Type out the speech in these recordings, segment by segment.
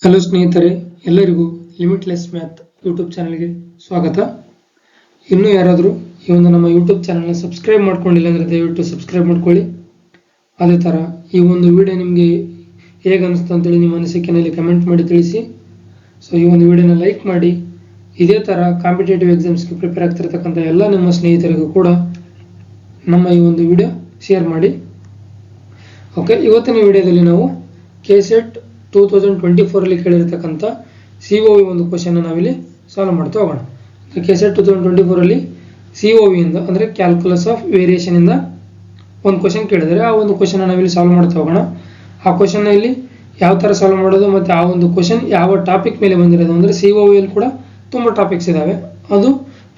Hello ಸ್ನೇಹಿತರೆ, ಎಲ್ಲರಿಗೂ limitless math YouTube ಚಾನಲ್ಗೆ ಸ್ವಾಗತ. ಇನ್ನೂ ಯಾರಾದರೂ ಈ ಒಂದು ನಮ್ಮ ಯೂಟ್ಯೂಬ್ ಚಾನಲ್ನ ಸಬ್ಸ್ಕ್ರೈಬ್ ಮಾಡ್ಕೊಂಡಿಲ್ಲ ಅಂದರೆ ದಯವಿಟ್ಟು ಸಬ್ಸ್ಕ್ರೈಬ್ ಮಾಡ್ಕೊಳ್ಳಿ. ಅದೇ ಥರ ಈ ಒಂದು ವಿಡಿಯೋ ನಿಮಗೆ ಹೇಗೆ ಅನಿಸ್ತು ಅಂತೇಳಿ ನಿಮ್ಮ ಅನಿಸಿಕೆಯಲ್ಲಿ ಕಮೆಂಟ್ ಮಾಡಿ ತಿಳಿಸಿ. ಸೊ ಈ ಒಂದು ವಿಡಿಯೋನ ಲೈಕ್ ಮಾಡಿ. ಇದೇ ಥರ ಕಾಂಪಿಟೇಟಿವ್ ಎಕ್ಸಾಮ್ಸ್ಗೆ ಪ್ರಿಪೇರ್ ಆಗ್ತಿರ್ತಕ್ಕಂಥ ಎಲ್ಲ ನಿಮ್ಮ ಸ್ನೇಹಿತರಿಗೂ ಕೂಡ ನಮ್ಮ ಈ ಒಂದು ವಿಡಿಯೋ ಶೇರ್ ಮಾಡಿ. ಓಕೆ, ಇವತ್ತಿನ ವಿಡಿಯೋದಲ್ಲಿ ನಾವು KCET 2024 ಕೇಳಿರ್ತಕ್ಕಂಥ COV ಒಂದು ಕ್ವಶನ್ ನಾವಿಲ್ಲಿ ಸಾಲ್ವ್ ಮಾಡ್ತಾ ಹೋಗೋಣ. KCET 2024 COV ಇಂದ ಅಂದರೆ ಕ್ಯಾಲ್ಕುಲಸ್ ಆಫ್ ವೇರಿಯೇಷನ್ ಇಂದ ಒಂದು ಕ್ವಶನ್ ಕೇಳಿದರೆ ಆ ಒಂದು ಕ್ವಶನ್ ನಾವಿಲ್ಲಿ ಸಾಲ್ವ್ ಮಾಡ್ತಾ ಹೋಗೋಣ. ಆ ಕ್ವಶನ್ ಇಲ್ಲಿ ಯಾವ ಥರ ಸಾಲ್ವ್ ಮಾಡೋದು ಮತ್ತು ಆ ಒಂದು ಕ್ವಶನ್ ಯಾವ ಟಾಪಿಕ್ ಮೇಲೆ ಬಂದಿರೋದು ಅಂದರೆ COV ಅಲ್ಲಿ ಕೂಡ ತುಂಬ ಟಾಪಿಕ್ಸ್ ಇದ್ದಾವೆ. ಅದು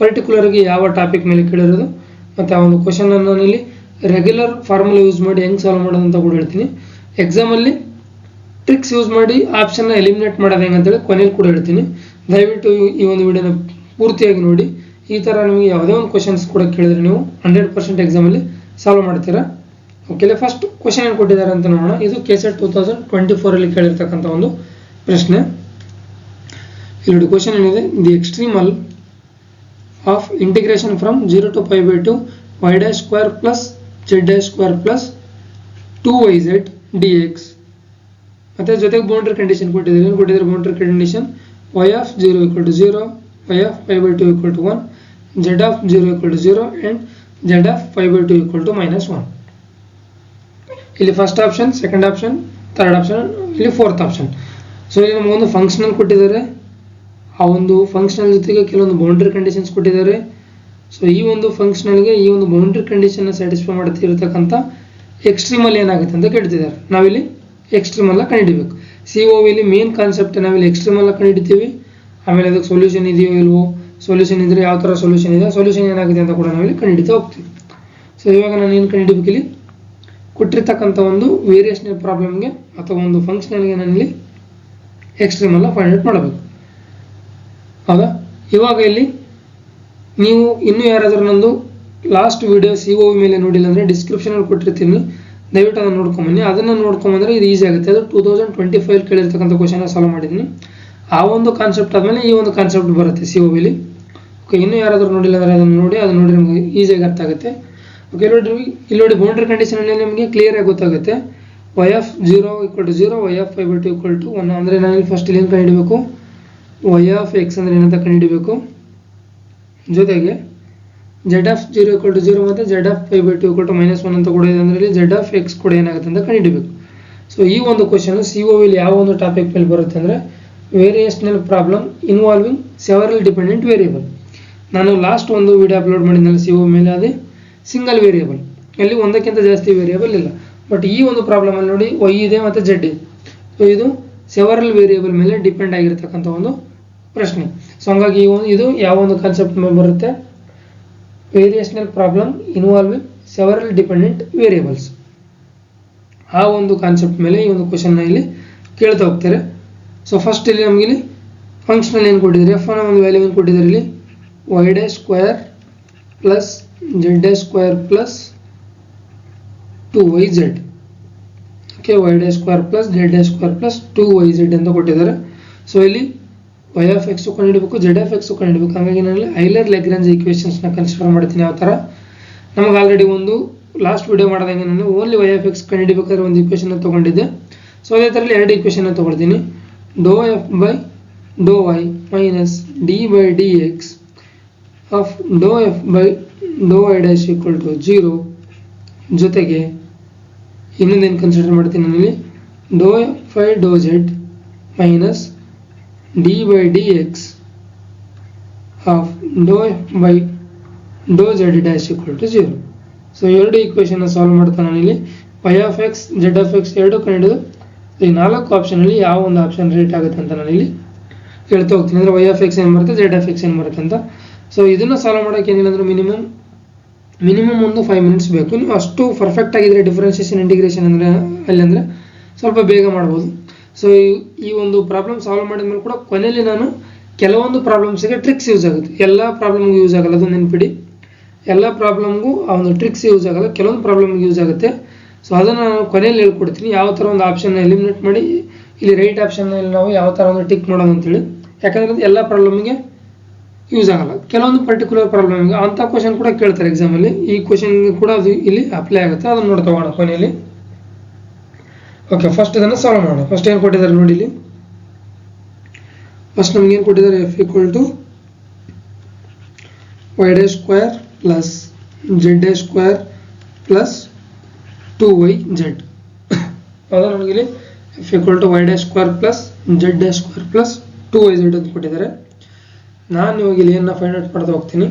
ಪರ್ಟಿಕ್ಯುಲರ್ಗೆ ಯಾವ ಟಾಪಿಕ್ ಮೇಲೆ ಕೇಳಿರೋದು ಮತ್ತು ಆ ಒಂದು ಕ್ವಶನ್ ಅನ್ನು ಇಲ್ಲಿ ರೆಗ್ಯುಲರ್ ಫಾರ್ಮುಲಾ ಯೂಸ್ ಮಾಡಿ ಹೆಂಗೆ ಸಾಲ್ವ್ ಮಾಡೋದು ಅಂತ ಕೂಡ ಹೇಳ್ತೀನಿ. ಎಕ್ಸಾಮಲ್ಲಿ ಟ್ರಿಕ್ಸ್ ಯೂಸ್ ಮಾಡಿ ಆಪ್ಷನ್ನ ಎಲಿಮಿನೇಟ್ ಮಾಡೋದು ಹೆಂಗೆ ಅಂತೇಳಿ ಕೊನೆಯಲ್ಲಿ ಕೂಡ ಹೇಳ್ತೀನಿ. ದಯವಿಟ್ಟು ಈ ಒಂದು ವಿಡಿಯೋನ ಪೂರ್ತಿಯಾಗಿ ನೋಡಿ. ಈ ಥರ ನಿಮಗೆ ಯಾವುದೇ ಒಂದು ಕ್ವಶನ್ಸ್ ಕೂಡ ಕೇಳಿದ್ರೆ ನೀವು 100% ಎಕ್ಸಾಮಲ್ಲಿ ಸಾಲ್ವ್ ಮಾಡ್ತೀರಾ. ಓಕೆ, ಫಸ್ಟ್ ಕ್ವಶನ್ ಏನು ಕೊಟ್ಟಿದ್ದಾರೆ ಅಂತ ನೋಡೋಣ. ಇದು KCET 2024 ಕೇಳಿರ್ತಕ್ಕಂಥ ಒಂದು ಪ್ರಶ್ನೆ. ಇಲ್ಲಿ ಕ್ವಶನ್ ಏನಿದೆ, the ಎಕ್ಸ್ಟ್ರೀಮಲ್ of integration from 0 to π/2 y' plus z' plus 2yz dx ಮತ್ತೆ ಜೊತೆಗೆ ಬೌಂಡ್ರಿ ಕಂಡೀಷನ್ ಕೊಟ್ಟಿದ್ದಾರೆ. Boundary condition y of 0 = 0, y of π/2 = 1, z of 0 = 0 and z of π/2 = -1. ಇಲ್ಲಿ first option, second option, third option, ಇಲ್ಲಿ fourth option. So ಇಲ್ಲಿ ನಮಗೊಂದು functional ಕೊಟ್ಟಿದ್ದಾರೆ. ಆ ಒಂದು ಫಂಕ್ಷನಲ್ ಜೊತೆಗೆ ಕೆಲವೊಂದು ಬೌಂಡ್ರಿ ಕಂಡೀಷನ್ಸ್ ಕೊಟ್ಟಿದ್ದಾರೆ. ಸೊ ಈ ಒಂದು ಫಂಕ್ಷನಲ್ಗೆ ಈ ಒಂದು ಬೌಂಡ್ರಿ ಕಂಡೀಷನ್ನ ಸ್ಯಾಟಿಸ್ಫೈ ಮಾಡ್ತಿರ್ತಕ್ಕಂಥ ಎಕ್ಸ್ಟ್ರೀಮಲ್ ಏನಾಗುತ್ತೆ ಅಂತ ಕೇಳ್ತಿದ್ದಾರೆ. ನಾವಿಲ್ಲಿ ಎಕ್ಸ್ಟ್ರೀಮಲ್ಲ ಕಂಡುಹಿಡಿಬೇಕು. COV ಇಲ್ಲಿ ಮೇನ್ ಕಾನ್ಸೆಪ್ಟ್ ನಾವಿಲ್ಲಿ ಎಕ್ಸ್ಟ್ರೀಮಲ್ಲ ಕಂಡುಹಿಡಿತೀವಿ. ಆಮೇಲೆ ಅದಕ್ಕೆ ಸೊಲ್ಯೂಷನ್ ಇದೆಯೋ ಇಲ್ವೋ, ಸೊಲ್ಯೂಷನ್ ಇದ್ರೆ ಯಾವ ಥರ ಸೊಲ್ಯೂಷನ್ ಇದೆ, ಸೊಲ್ಯೂಷನ್ ಏನಾಗಿದೆ ಅಂತ ಕೂಡ ನಾವಿಲ್ಲಿ ಕಂಡುಹಿಡಿತಾ ಹೋಗ್ತೀವಿ. ಸೊ ಇವಾಗ ನಾನು ಏನು ಕಂಡುಹಿಡಿಬೇಕು, ಇಲ್ಲಿ ಕೊಟ್ಟಿರ್ತಕ್ಕಂಥ ಒಂದು ವೇರಿಯೇಷನಲ್ ಪ್ರಾಬ್ಲಮ್ಗೆ ಅಥವಾ ಒಂದು ಫಂಕ್ಷನಲ್ಗೆ ನಾನಿಲ್ಲಿ ಎಕ್ಸ್ಟ್ರೀಮಲ್ಲ ಫೈಂಡ್ ಔಟ್ ಮಾಡಬೇಕು. ಹೌದಾ? ಇವಾಗ ಇಲ್ಲಿ ನೀವು ಇನ್ನೂ ಯಾರಾದರೂ ನಂದು ಲಾಸ್ಟ್ ವಿಡಿಯೋ COV ಮೇಲೆ ನೋಡಿಲ್ಲ ಅಂದರೆ ಡಿಸ್ಕ್ರಿಪ್ಷನಲ್ಲಿ ಕೊಟ್ಟಿರ್ತೀನಿ, ದಯವಿಟ್ಟು ಅದನ್ನು ನೋಡ್ಕೊಂಬನ್ನಿ. ಅದನ್ನು ನೋಡ್ಕೊಂಬಂದರೆ ಇದು ಈಸಿ ಆಗುತ್ತೆ. ಅದು 2025 ಕೇಳಿರ್ತಕ್ಕಂಥ ಕ್ವಶನ್ ಸಾಲ್ವ್ ಮಾಡಿದ್ದೀನಿ. ಆ ಒಂದು ಕಾನ್ಸೆಪ್ಟ್ ಆದಮೇಲೆ ಈ ಒಂದು ಕಾನ್ಸೆಪ್ಟ್ ಬರುತ್ತೆ COVಲಿ. ಓಕೆ, ಇನ್ನೂ ಯಾರಾದರೂ ನೋಡಿಲ್ಲ ಅಂದರೆ ಅದನ್ನು ನೋಡಿ ನಿಮಗೆ ಈಸಿಯಾಗಿ ಅರ್ಥ ಆಗುತ್ತೆ. ಓಕೆ, ಇಲ್ಲಿ ನೋಡಿ ಬೌಂಡ್ರಿ ಕಂಡೀಷನಲ್ಲಿ ನಿಮಗೆ ಕ್ಲಿಯರಾಗಿ ಗೊತ್ತಾಗುತ್ತೆ. y of 0 = 0, y of π/2 = 1 ಅಂದರೆ ನಾನು ಫಸ್ಟ್ ಇಲ್ಲಿ ಏನು ಕಂಡುಹಿಡಬೇಕು, y of x ಅಂದರೆ ಏನಂತ ಕಂಡುಹಿಡಬೇಕು. ಜೊತೆಗೆ z of 0 = 0 ಮತ್ತು z of π/2 = -1 ಅಂತ ಕೂಡ ಇದೆ. ಅಂದರೆ ಇಲ್ಲಿ z of x ಕೂಡ ಏನಾಗುತ್ತೆ ಅಂತ ಕಂಡುಹಿಡಬೇಕು. ಸೊ ಈ ಒಂದು ಕ್ವಶನ್ COVಲಿ ಯಾವ ಒಂದು ಟಾಪಿಕ್ ಮೇಲೆ ಬರುತ್ತೆ ಅಂದರೆ variational problem involving several dependent variable. ನಾನು ಲಾಸ್ಟ್ ಒಂದು ವಿಡಿಯೋ ಅಪ್ಲೋಡ್ ಮಾಡಿದ್ನಲ್ಲ COV ಮೇಲೆ, ಅದೇ ಸಿಂಗಲ್ ವೇರಿಯೇಬಲ್, ಅಲ್ಲಿ ಒಂದಕ್ಕಿಂತ ಜಾಸ್ತಿ ವೇರಿಯೇಬಲ್ ಇಲ್ಲ. ಬಟ್ ಈ ಒಂದು ಪ್ರಾಬ್ಲಮಲ್ಲಿ ನೋಡಿ y ಇದೆ ಮತ್ತು z ಇದೆ. ಸೊ ಇದು ಸೆವರಲ್ ವೇರಿಯೇಬಲ್ ಮೇಲೆ ಡಿಪೆಂಡ್ ಆಗಿರ್ತಕ್ಕಂಥ ಒಂದು ಪ್ರಶ್ನೆ. ಸೊ ಹಂಗಾಗಿ ಇದು ಯಾವ ಒಂದು ಕಾನ್ಸೆಪ್ಟ್ ಮೇಲೆ ಬರುತ್ತೆ, variational problem involving several dependent variables. ಆ ಒಂದು ಕಾನ್ಸೆಪ್ಟ್ ಮೇಲೆ ಈ ಒಂದು ಕ್ವಶನ್ನ ಇಲ್ಲಿ ಕೇಳ್ತಾ ಹೋಗ್ತಾರೆ. ಸೊ ಫಸ್ಟ್ ಇಲ್ಲಿ ನಮಗೆ ಇಲ್ಲಿ ಫಂಕ್ಷನಲ್ ಏನು ಕೊಟ್ಟಿದ್ದಾರೆ, f1 ಒಂದು ವ್ಯಾಲ್ಯೂ ಏನು ಕೊಟ್ಟಿದ್ದಾರೆ, ಇಲ್ಲಿ y' plus z' plus 2yz. Okay, y' plus z' plus 2yz ಅಂತ ಕೊಟ್ಟಿದ್ದಾರೆ. ಸೊ ಇಲ್ಲಿ y of x ಕಂಡುಹಿಡಬೇಕು, z of x ಕಂಡುಹಿಡಬೇಕು. ಹಾಗಾಗಿ ನಾನು ಐಲರ್ ಲೆಗ್ರಾಂಜ್ ಈಕ್ವೇಷನ್ಸ್ನ ಕನ್ಸಿಡರ್ ಮಾಡ್ತೀನಿ. ಯಾವ ಥರ ನಮಗೆ ಆಲ್ರೆಡಿ ಒಂದು ಲಾಸ್ಟ್ ವಿಡಿಯೋ ಮಾಡಿದಂಗೆ ನಾನು ಓನ್ಲಿ y of x ಕಂಡುಹಿಡಬೇಕಾದ್ರೆ ಒಂದು ಈಕ್ವೇಷನ್ ತೊಗೊಂಡಿದ್ದೆ. ಸೊ ಅದೇ ಥರ ಎರಡು ಈಕ್ವೇಷನ್ ತೊಗೊಳ್ತೀನಿ. ∂f/∂y minus d/dx of ∂f/∂y' = 0 ಜೊತೆಗೆ ಇನ್ನೊಂದೇನು ಕನ್ಸಿಡರ್ ಮಾಡ್ತೀನಿ ನಾನಿಲ್ಲಿ, ∂f/∂z minus d/dx of ∂f/∂z' = 0. So ಎರಡು ಈಕ್ವೇಷನ್ ಸಾಲ್ವ್ ಮಾಡ್ತಾ ನಾನಿಲ್ಲಿ y of x, z of x ಎರಡು ಕಂಡುಹಿಡಿದು ಈ 4 ಆಪ್ಷನಲ್ಲಿ ಯಾವ ಒಂದು ಆಪ್ಷನ್ ರೈಟ್ ಆಗುತ್ತೆ ಅಂತ ನಾನಿಲ್ಲಿ ಹೇಳ್ತಾ ಹೋಗ್ತೀನಿ. ಅಂದರೆ y of x ಏನು ಬರುತ್ತೆ, z of x ಏನು ಬರುತ್ತೆ ಅಂತ. ಸೊ ಇದನ್ನು ಸಾಲ್ವ್ ಮಾಡೋಕೆ ಏನಿಲ್ಲ ಅಂದರೆ ಮಿನಿಮಮ್ ಒಂದು 5 ಮಿನಿಟ್ಸ್ ಬೇಕು. ನೀವು ಅಷ್ಟು ಪರ್ಫೆಕ್ಟ್ ಆಗಿದ್ರೆ ಡಿಫ್ರೆನ್ಷಿಯೇಷನ್ ಇಂಟಿಗ್ರೇಷನ್ ಅಂದರೆ ಅಂದರೆ ಸ್ವಲ್ಪ ಬೇಗ ಮಾಡ್ಬೋದು. ಸೊ ಈ ಒಂದು ಪ್ರಾಬ್ಲಮ್ ಸಾಲ್ವ್ ಮಾಡಿದ್ಮೇಲೆ ಕೂಡ ಕೊನೆಯಲ್ಲಿ ನಾನು ಕೆಲವೊಂದು ಪ್ರಾಬ್ಲಮ್ಸ್ಗೆ ಟ್ರಿಕ್ಸ್ ಯೂಸ್ ಆಗುತ್ತೆ. ಎಲ್ಲ ಪ್ರಾಬ್ಲಮ್ಗೂ ಯೂಸ್ ಆಗಲ್ಲ, ಅದು ನೆನ್ಪಿಡಿ. ಎಲ್ಲ ಪ್ರಾಬ್ಲಮ್ಗೂ ಆ ಒಂದು ಟ್ರಿಕ್ಸ್ ಯೂಸ್ ಆಗಲ್ಲ, ಕೆಲವೊಂದು ಪ್ರಾಬ್ಲಮ್ಗೆ ಯೂಸ್ ಆಗುತ್ತೆ. ಸೊ ಅದನ್ನು ನಾನು ಕೊನೆಯಲ್ಲಿ ಹೇಳ್ಕೊಡ್ತೀನಿ. ಯಾವ ಥರ ಒಂದು ಆಪ್ಷನ್ನ ಎಲಿಮಿನೇಟ್ ಮಾಡಿ ಇಲ್ಲಿ ರೈಟ್ ಆಪ್ಷನ್ನಲ್ಲಿ ನಾವು ಯಾವ ಥರ ಒಂದು ಟಿಕ್ ಮಾಡೋಣ ಅಂತೇಳಿ, ಯಾಕಂದರೆ ಎಲ್ಲ ಪ್ರಾಬ್ಲಮ್ಗೆ ಯೂಸ್ ಆಗಲ್ಲ, ಕೆಲವೊಂದು ಪರ್ಟಿಕ್ಯುಲರ್ ಪ್ರಾಬ್ಲಮ್ಗೆ ಅಂಥ ಕ್ವಶನ್ ಕೂಡ ಕೇಳ್ತಾರೆ ಎಕ್ಸಾಮಲ್ಲಿ. ಈ ಕ್ವಶನ್ ಕೂಡ ಅದು ಇಲ್ಲಿ ಅಪ್ಲೈ ಆಗುತ್ತೆ, ಅದನ್ನು ನೋಡ್ತಾ ಹೋಗೋಣ ಕೊನೆಯಲ್ಲಿ. ಓಕೆ, ಫಸ್ಟ್ ಇದನ್ನು ಸಾಲ್ವ್ ಮಾಡೋಣ. ಫಸ್ಟ್ ಏನು ಕೊಟ್ಟಿದ್ದಾರೆ ನೋಡಿ ಇಲ್ಲಿ. ಫಸ್ಟ್ ನಮ್ಗೆ ಏನು ಕೊಟ್ಟಿದ್ದಾರೆ, F equal to y d square plus z d square plus 2yz. ಹೌದಾ, ನಮಗಿಲ್ಲಿ F equal to y d square plus z d square plus 2yz ಅಂತ ಕೊಟ್ಟಿದ್ದಾರೆ. ನಾನು ಇವಾಗ ಇಲ್ಲಿ ಏನು ಫೈಂಡ್ ಔಟ್ ಮಾಡ್ತಾ ಹೋಗ್ತೀನಿ.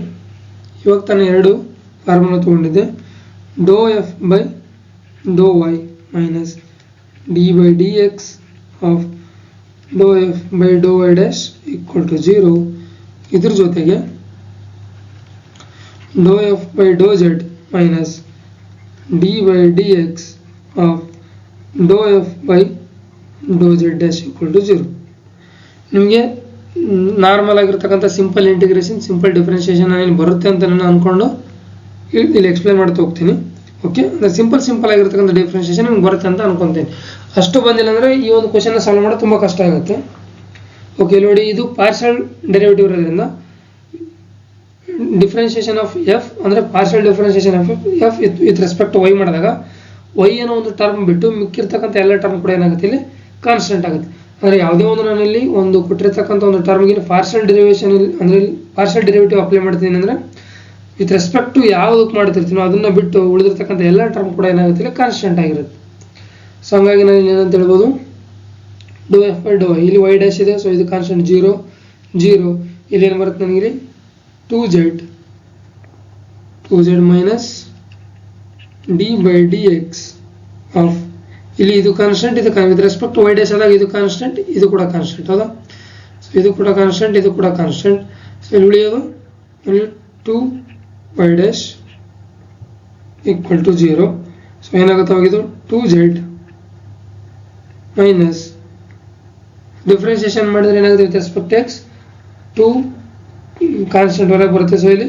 ಇವಾಗ ತಾನೇ ಎರಡು ಫಾರ್ಮುಲಾ ತೊಗೊಂಡಿದ್ದೆ, do F by do Y minus D by D X of do F by do Y dash equal to 0. ಇದ್ರ ಜೊತೆಗೆ do F by do Z minus D by D X of do F by do Z dash equal to 0. ನಿಮಗೆ normal ಆಗಿರ್ತಕ್ಕಂಥ simple integration, simple differentiation ಏನು ಬರುತ್ತೆ ಅಂತ ನಾನು ಅಂದ್ಕೊಂಡು ಇಲ್ಲಿ ಎಕ್ಸ್ಪ್ಲೇನ್ ಮಾಡ್ತಾ ಹೋಗ್ತೀನಿ. ಓಕೆ, ಅಂದರೆ ಸಿಂಪಲ್ ಆಗಿರ್ತಕ್ಕಂಥ ಡಿಫ್ರೆನ್ಷಿಯೇಷನ್ ನಿಮ್ಗೆ ಬರುತ್ತೆ ಅಂತ ಅನ್ಕೊತೀನಿ. ಅಷ್ಟು ಬಂದಿಲ್ಲ ಅಂದರೆ ಈ ಒಂದು ಕ್ವಶನ್ನ ಸಾಲ್ವ್ ಮಾಡೋದು ತುಂಬ ಕಷ್ಟ ಆಗುತ್ತೆ. ಓಕೆ, ನೋಡಿ, ಇದು ಪಾರ್ಷಿಯಲ್ ಡೆರಿವೇಟಿವ್ ಇರೋದ್ರಿಂದ ಡಿಫ್ರೆನ್ಷಿಯೇಷನ್ ಆಫ್ ಎಫ್ ಅಂದರೆ partial differentiation of F with respect to y ಮಾಡಿದಾಗ ವೈ ಏನೋ ಒಂದು ಟರ್ಮ್ ಬಿಟ್ಟು ಮಿಕ್ಕಿರ್ತಕ್ಕಂಥ ಎಲ್ಲ ಟರ್ಮ್ ಕೂಡ ಏನಾಗುತ್ತೆ, ಇಲ್ಲಿ ಕಾನ್ಸ್ಟೆಂಟ್ ಆಗುತ್ತೆ. ಅಂದರೆ ಯಾವುದೇ ಒಂದು ನಾನಲ್ಲಿ ಒಂದು ಕೊಟ್ಟಿರ್ತಕ್ಕಂಥ ಒಂದು ಟರ್ಮ್ಗೆ ಪಾರ್ಷಿಯಲ್ ಡೆರಿವೇಷನ್ ಅಂದರೆ ಪಾರ್ಷಿಯಲ್ ಡೆರಿವೇಟಿವ್ ಅಪ್ಲೈ ಮಾಡ್ತೀನಿ ಅಂದರೆ ವಿತ್ ರೆಸ್ಪೆಕ್ಟ್ ಟು ಯಾವುದಕ್ಕೆ ಮಾಡ್ತಿರ್ತೀನೋ ಅದನ್ನು ಬಿಟ್ಟು ಉಳಿದಿರ್ತಕ್ಕಂಥ ಎಲ್ಲ ಟರ್ಮ್ ಕೂಡ ಏನಾಗುತ್ತೆ, ಇಲ್ಲಿ ಕಾನ್ಸ್ಟೆಂಟ್ ಆಗಿರುತ್ತೆ. ಸೊ ಹಂಗಾಗಿ ನಾನು ಇಲ್ಲಿ ಏನಂತ ಹೇಳ್ಬೋದು, do F by do y, ಇಲ್ಲಿ ವೈ ಡ್ಯಾಶ್ ಇದೆ, ಸೊ ಇದು ಕಾನ್ಸ್ಟೆಂಟ್ 0 0. ಇಲ್ಲಿ ಏನು ಬರುತ್ತೆ ನನಗೆ, 2z minus D by D X of, ಇಲ್ಲಿ ಇದು ಕಾನ್ಸ್ಟೆಂಟ್, ಇದು with respect to y dash ಆದಾಗ ಇದು ಕಾನ್ಸ್ಟೆಂಟ್, ಇದು ಕೂಡ ಕಾನ್ಸ್ಟೆಂಟ್. ಹೌದಾ, ಸೊ ಇದು ಕೂಡ ಕಾನ್ಸ್ಟೆಂಟ್, ಇದು ಕೂಡ ಕಾನ್ಸ್ಟೆಂಟ್. ಸೊ ಇಲ್ಲಿ ಉಳಿಯೋದು ಇಲ್ಲಿ 2y dash equal to 0. So ಏನಾಗುತ್ತೆ ಅವಾಗಿದು 2z ಮೈನಸ್ ಡಿಫ್ರೆನ್ಷಿಯೇಷನ್ ಮಾಡಿದ್ರೆ ಏನಾಗುತ್ತೆ ವಿತ್ ರೆಸ್ಪೆಕ್ಟ್ ಎಕ್ಸ್ 2 ಕಾನ್ಸ್ಟೆಂಟ್ ಹೊರಗೆ ಬರುತ್ತೆ. ಸೊ ಇಲ್ಲಿ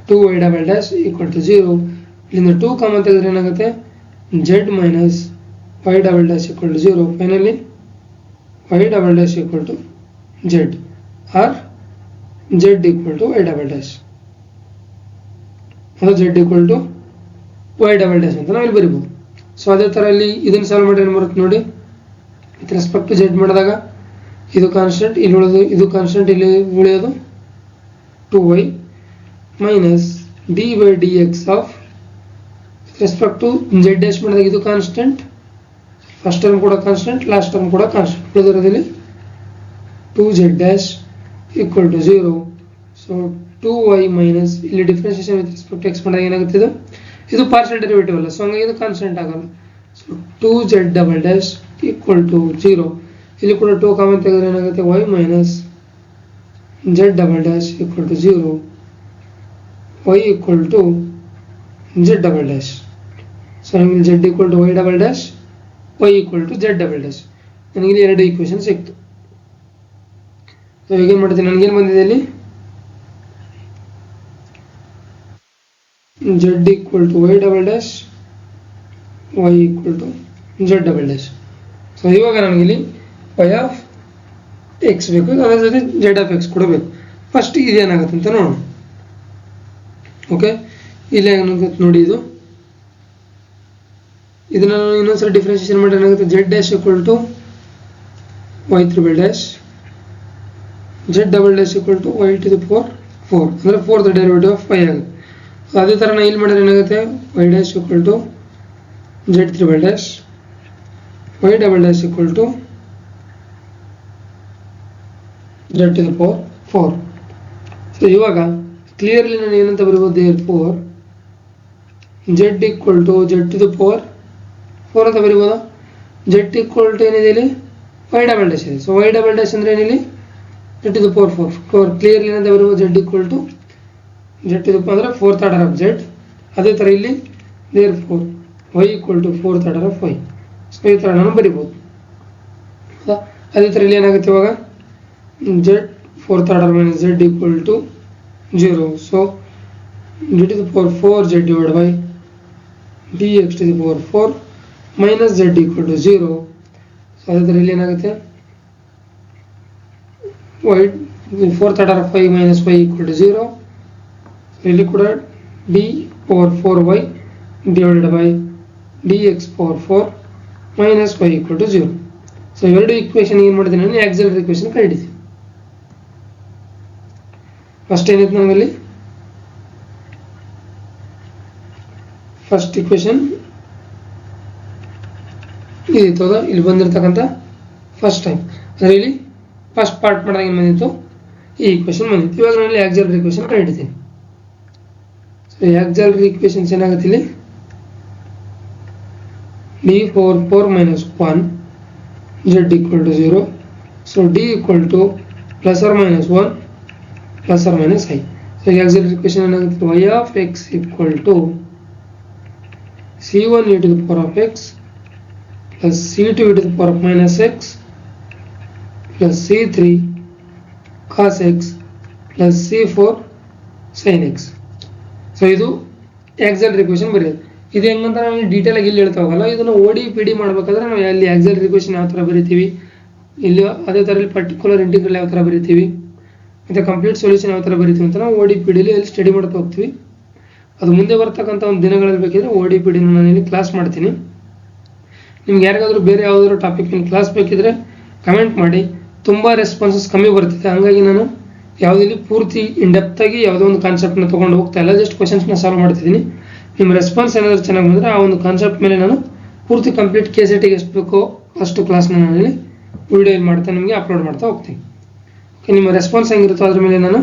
2y double dash equal to 0. ಇಲ್ಲಿಂದ 2 ಕಾಮನ್ ತೆಗೆದ್ರೆ ಏನಾಗುತ್ತೆ, z minus y double dash equal to 0. Finally y double dash equal to z or z equal to y double dash, ಅದು z equal to y double dash ಅಂತ ನಾವು ಇಲ್ಲಿ ಬರಿಬೋದು. So ಅದೇ ಥರ ಇಲ್ಲಿ ಇದನ್ನು ಸಾಲ್ವ್ ಮಾಡಿ ಏನು ಬರುತ್ತೆ ನೋಡಿ, ವಿತ್ ರೆಸ್ಪೆಕ್ಟ್ ಟು z ಮಾಡಿದಾಗ ಇದು ಕಾನ್ಸ್ಟೆಂಟ್, ಇಲ್ಲಿ ಉಳಿದು ಇದು ಕಾನ್ಸ್ಟೆಂಟ್, ಇಲ್ಲಿ ಉಳಿಯೋದು 2y minus D by D X of respect to z dash ಮಾಡಿದಾಗ ಇದು ಕಾನ್ಸ್ಟೆಂಟ್, ಫಸ್ಟ್ ಟರ್ಮ್ ಕೂಡ ಕಾನ್ಸ್ಟೆಂಟ್, ಲಾಸ್ಟ್ ಟರ್ಮ್ ಕೂಡ ಕಾನ್ಸ್ಟೆಂಟ್, ಉಳಿದಿರೋದಲ್ಲಿ 2z dash equal to 0. So 2y minus ಇಲ್ಲಿ differentiation with respect to X ಮಾಡಿದಾಗ ಏನಾಗುತ್ತೆ, ಇದು ಪಾರ್ಷಿಯಲ್ ಡೆರಿವೇಟಿವ್ ಅಲ್ಲ, ಸೊ ಹಂಗಾಗಿ ಇದು ಕಾನ್ಸ್ಟೆಂಟ್ ಆಗಲ್ಲ. So 2z double dash equal to 0. ಇಲ್ಲಿ ಕೂಡ 2 ಕಾಮನ್ ತೆಗೆದ್ರೆ ಏನಾಗುತ್ತೆ, y minus z double dash equal to 0, y equal to z double dash. So ನಮಗೆ z equal to y double dash, y equal to z double dash. ನನಗೆ ಇಲ್ಲಿ ಎರಡು equation ಸಿಕ್ತು. So ಈಗೇನು ಮಾಡ್ತೀನಿ, ನನಗೇನು ಬಂದಿದೆ ಇಲ್ಲಿ, z equal to y double dash, y equal to z double dash. So ಇವಾಗ ನನಗಿಲ್ಲಿ y ಆಫ್ ಎಕ್ಸ್ ಬೇಕು, ಅದರ ಜೊತೆ z ಆಫ್ ಎಕ್ಸ್ ಕೂಡ ಬೇಕು. ಫಸ್ಟ್ ಇದೇನಾಗುತ್ತೆ ಅಂತ ನೋಡೋಣ. ಓಕೆ, ಇಲ್ಲಿ ಏನಾಗುತ್ತೆ ನೋಡಿ, ಇದನ್ನ ಇನ್ನೊಂದ್ಸಲ ಡಿಫ್ರೆನ್ಷಿಯೇಷನ್ ಮಾಡಿ ಏನಾಗುತ್ತೆ, z dash equal to y triple dash, z double dash equal to y to the power 4, ಅಂದರೆ 4th ಡೆರಿವೇಟಿವ್ ಆಫ್ y ಆಗುತ್ತೆ. ಸೊ ಅದೇ ಥರ ನಾನು ಇಲ್ಲಿ ಮಾಡಿದ್ರೆ ಏನಾಗುತ್ತೆ, y dash equal to z triple dash, y double dash equal to z to the power 4. So ಇವಾಗ clearly ನಾನು ಏನಂತ ಬರೀಬೋದು, therefore z equal to z to the power 4 ಅಂತ ಬರೀಬೋದಾ. z ಈಕ್ವಲ್ ಟು ಏನಿದೆ ಇಲ್ಲಿ, y ಡಬಲ್ ಡ್ಯಾಶ್ ಇದೆ. So y double dash ಅಂದರೆ ಏನಿಲ್ಲಿ z to the power 4. Clearly ಏನಂತ ಬರೀಬೋದು, z equal to z to the power ಅಂದರೆ 4th ಆರ್ಡರ್ ಆಫ್ z. ಅದೇ ಥರ ಇಲ್ಲಿ therefore y equal to 4th order of y. So ಈ ಥರ ನಾನು ಬರಿಬೋದು. ಅದೇ ಥರ ಇಲ್ಲಿ ಏನಾಗುತ್ತೆ ಇವಾಗ, z 4th order minus z equal to 0. So d to the power 4z divided by dx to the power 4 minus z equal to 0. ಅದೇ ಥರ ಇಲ್ಲಿ ಏನಾಗುತ್ತೆ y 4th order of y minus y equal to 0. ಇಲ್ಲಿ ಕೂಡ d power 4y divided by dx power 4 minus y equal to 0. So ಎರಡು equation ಏನು ಮಾಡಿದ್ದೀನಿ ನಾನು ಆಕ್ಸಿಲರಿ ಈಕ್ವೇಶನ್ ಕಂಡಿದ್ದೀನಿ. ಫಸ್ಟ್ ಏನಿತ್ತು ನಮಗಲ್ಲಿ ಫಸ್ಟ್ ಈಕ್ವೇಶನ್ ಇದಿತ್ತು, ಹೌದಾ? ಇಲ್ಲಿ ಬಂದಿರತಕ್ಕಂಥ ಫಸ್ಟ್ ಟೈಮ್ ಅಂದರೆ ಇಲ್ಲಿ ಫಸ್ಟ್ ಪಾರ್ಟ್ ಮಾಡಿದಾಗ ಏನು ಬಂದಿತ್ತು, ಈ ಈಕ್ವೇಶನ್ ಬಂದಿತ್ತು. ಇವಾಗ ನಾನು ಆಕ್ಸಿಲರಿ ಈಕ್ವೇಶನ್ ಕಂಡಿದ್ದೀನಿ. ಸೊ ಆಕ್ಸಿಲರಿ ಈಕ್ವೇಶನ್ಸ್ ಏನಾಗುತ್ತೆ ಇಲ್ಲಿ d power 4 minus 1 z equal to 0. So d equal to plus or minus 1 plus or minus I. So auxiliary equation ಏನಾಗುತ್ತೆ y of x equal to c1 e to the power of x plus c2 e to the power of minus x plus c3 cos x plus c4 sin x. So ಇದು auxiliary equation ಬರೆಯೋದು. ಇದು ಹೆಂಗಂತ ನಾವು detail ಆಗಿ ಇಲ್ಲಿ ಹೇಳ್ತಾ ಹೋಗಲ್ಲ. ಇದನ್ನು ಓಡಿ ಪಿ ಡಿ ಮಾಡಬೇಕಾದ್ರೆ ನಾವು ಅಲ್ಲಿ ಆಕ್ಸಿಲರಿ ಈಕ್ವೇಶನ್ ಯಾವ ಥರ ಬರಿತೀವಿ, ಇಲ್ಲಿ ಅದೇ ಥರ ಇಲ್ಲಿ ಪರ್ಟಿಕ್ಯುಲರ್ ಇಂಟಿಗ್ರಲ್ ಯಾವ ಥರ ಬರಿತೀವಿ, ಮತ್ತು ಕಂಪ್ಲೀಟ್ ಸೊಲ್ಯೂಷನ್ ಯಾವ ಥರ ಬರಿತೀವಿ ಅಂತ ನಾವು ಓಡಿ ಪಿ ಡಿಲಿ ಅಲ್ಲಿ ಸ್ಟಡಿ ಮಾಡ್ತಾ ಹೋಗ್ತೀವಿ. ಅದು ಮುಂದೆ ಬರ್ತಕ್ಕಂಥ ಒಂದು ದಿನಗಳಲ್ಲಿ ಬೇಕಿದ್ರೆ ಓಡಿ ಪಿ ಡಿನ ನಾನು ಇಲ್ಲಿ ಕ್ಲಾಸ್ ಮಾಡ್ತೀನಿ. ನಿಮ್ಗೆ ಯಾರಿಗಾದ್ರೂ ಬೇರೆ ಯಾವುದಾದ್ರು ಟಾಪಿಕ್ ಕ್ಲಾಸ್ ಬೇಕಿದ್ರೆ ಕಮೆಂಟ್ ಮಾಡಿ. ತುಂಬ ರೆಸ್ಪಾನ್ಸಸ್ ಕಮ್ಮಿ ಬರ್ತಿದೆ, ಹಾಗಾಗಿ ನಾನು ಯಾವುದಿಲ್ಲಿ ಪೂರ್ತಿ ಇನ್ಡೆಪ್ತ್ ಆಗಿ ಯಾವುದೋ ಒಂದು ಕಾನ್ಸೆಪ್ಟ್ನ ತೊಗೊಂಡು ಹೋಗ್ತಾ ಇಲ್ಲ, ಜಸ್ಟ್ ಕ್ವಶನ್ಸ್ನ ಸಾಲ್ವ್ ಮಾಡ್ತಿದ್ದೀನಿ. ನಿಮ್ಮ ರೆಸ್ಪಾನ್ಸ್ ಏನಾದರೂ ಚೆನ್ನಾಗಿ ಬಂದರೆ ಆ ಒಂದು ಕಾನ್ಸೆಪ್ಟ್ ಮೇಲೆ ನಾನು ಪೂರ್ತಿ ಕಂಪ್ಲೀಟ್ KCETಗೆ ಎಷ್ಟು ಬೇಕೋ ಅಷ್ಟು ಕ್ಲಾಸ್ನ ನಾನು ಇಲ್ಲಿ ವಿಡಿಯೋ ಮಾಡ್ತಾ ನಿಮಗೆ ಅಪ್ಲೋಡ್ ಮಾಡ್ತಾ ಹೋಗ್ತೀನಿ. ಓಕೆ, ನಿಮ್ಮ ರೆಸ್ಪಾನ್ಸ್ ಹೆಂಗಿರುತ್ತೋ ಅದ್ರ ಮೇಲೆ ನಾನು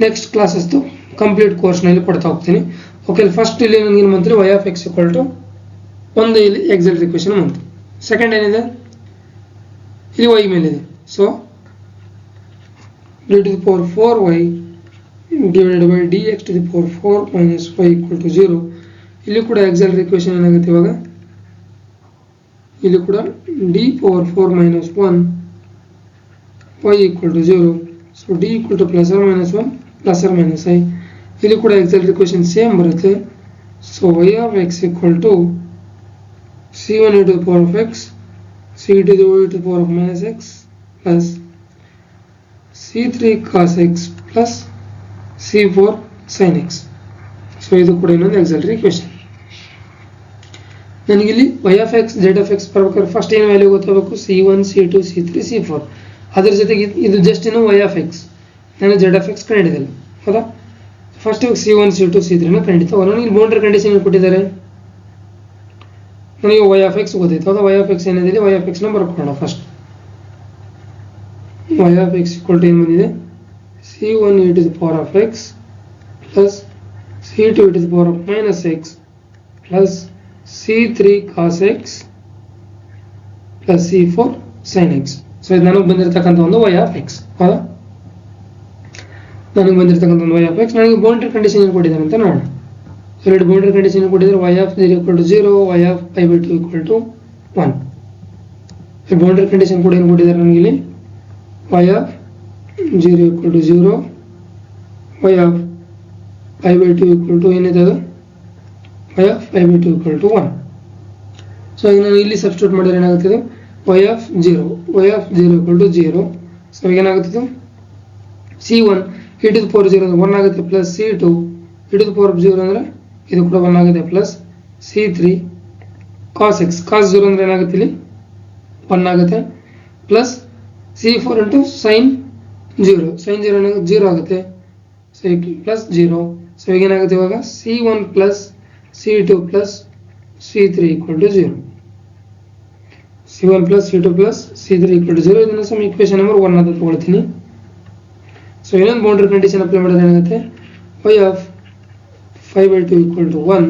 ನೆಕ್ಸ್ಟ್ ಕ್ಲಾಸಸ್ದು ಕಂಪ್ಲೀಟ್ ಕೋರ್ಸ್ನಲ್ಲಿ ಕೊಡ್ತಾ ಹೋಗ್ತೀನಿ. ಓಕೆ, ಫಸ್ಟ್ ಇಲ್ಲಿ ನನಗೇನು ಬಂತು y of x equal to ಒಂದು ಇಲ್ಲಿ ಆಕ್ಸಿಲರಿ ಈಕ್ವೇಶನ್ ಬಂತು. ಸೆಕೆಂಡ್ ಏನಿದೆ ಇಲ್ಲಿ y ಮೇಲಿದೆ. So d to the power 4y divided by dx to the power 4 minus y equal to 0. ಇಲ್ಲಿ ಕೂಡ ಆಕ್ಸಿಲರಿ ಈಕ್ವೇಶನ್ ಏನಾಗುತ್ತೆ ಇವಾಗ, ಇಲ್ಲಿ ಕೂಡ d power 4 minus 1 y equal to 0. So d equal to plus or minus 1 plus or minus I. ಇಲ್ಲಿ ಕೂಡ auxiliary equation same ಬರುತ್ತೆ. So y of x equal to c1 e to the power of x c2 e to the power of minus x plus c3 cos x plus c4 sin x. So ಇದು ಕೂಡ ಇನ್ನೊಂದು auxiliary equation. ನನಗಿಲ್ಲಿ y of x z of x ಬರ್ಬೇಕಾದ್ರೆ first ಏನು value ಗೊತ್ತಾಗಬೇಕು, c1 c2 c3 c4. ಅದ್ರ ಜೊತೆಗೆ ಇದು ಜಸ್ಟ್ ಇನ್ನು y of x, ನಾನು z of x ಕಂಡಿದ್ದಲ್ಲ, ಹೌದಾ? ಫಸ್ಟ್ ಇವಾಗ c1 c2 c3ನ ಕಂಡಿತ್ತು. ನನಗೆ ಬೌಂಡ್ರಿ ಕಂಡೀಷನ್ ಕೊಟ್ಟಿದ್ದಾರೆ, ನನಗೆ y of x ಗೊತ್ತಾಯ್ತು, ಹೌದಾ? y of x ಏನಿದೆ y of x ನ ಬರ್ಕೊಳ್ಳೋಣ. First y of x equal to ಏನು ಬಂದಿದೆ, c1 e to the power of x plus c2 e to the power of minus x plus c3 cos x plus c4 sin x. So ಇದು ನನಗೆ ಬಂದಿರತಕ್ಕಂಥ ಒಂದು y of x, ಹೌದಾ? ನನಗೆ ಬಂದಿರತಕ್ಕಂಥ ಒಂದು y of x. ನನಗೆ boundary condition ಏನು ಕೊಟ್ಟಿದ್ದಾರೆ ಅಂತ ನೋಡೋಣ. ಎರಡು ಬೌಂಡ್ರಿ ಕಂಡೀಷನ್ ಕೊಟ್ಟಿದ್ದಾರೆ, y of 0 equal to 0, y of pi by 2 equal to 1. ಈ ಬೌಂಡ್ರಿ ಕಂಡೀಷನ್ ಕೂಡ ಏನು ಕೊಟ್ಟಿದ್ದಾರೆ ನನಗೆ ಇಲ್ಲಿ, y of 0 equal to 0, y of pi by 2 equal to ಏನಿದೆ ಅದು y of pi by 2 equal to 1. So ಈಗ ನಾನು ಇಲ್ಲಿ ಸಬ್ಸ್ಟಿಟ್ಯೂಟ್ ಮಾಡಿದ್ರೆ ಏನಾಗುತ್ತದೆ, y of 0 equal to 0. So ಈಗ ಏನಾಗುತ್ತದೆ, c1 e to the power 0 ಅಂದರೆ 1 ಆಗುತ್ತೆ, plus c2 e to the power 0 ಅಂದರೆ ಇದು ಕೂಡ 1 ಆಗುತ್ತೆ, plus c3 cos x cos 0 ಅಂದರೆ ಏನಾಗುತ್ತೆ ಇಲ್ಲಿ 1 ಆಗುತ್ತೆ, ಪ್ಲಸ್ c4 ಇಂಟು sin 0 ಏನಾಗುತ್ತೆ 0 ಆಗುತ್ತೆ, ಸೊ ಪ್ಲಸ್ 0. ಸೊ ಈಗ ಏನಾಗುತ್ತೆ ಇವಾಗ c1 plus c2 plus c3 equal to 0, c1 plus c2 plus c3 equal to 0. ಇದನ್ನು ಸಮ ಈಕ್ವೇಶನ್ ನಂಬರ್ 1 ಅಂತ ತಗೊಳ್ತೀನಿ. ಸೊ ಇನ್ನೊಂದು ಬೌಂಡ್ರಿ ಕಂಡೀಷನ್ ಅಪ್ಲೈ ಮಾಡಿದ್ರೆ ಏನಾಗುತ್ತೆ, y of 5 by 2 equal to 1.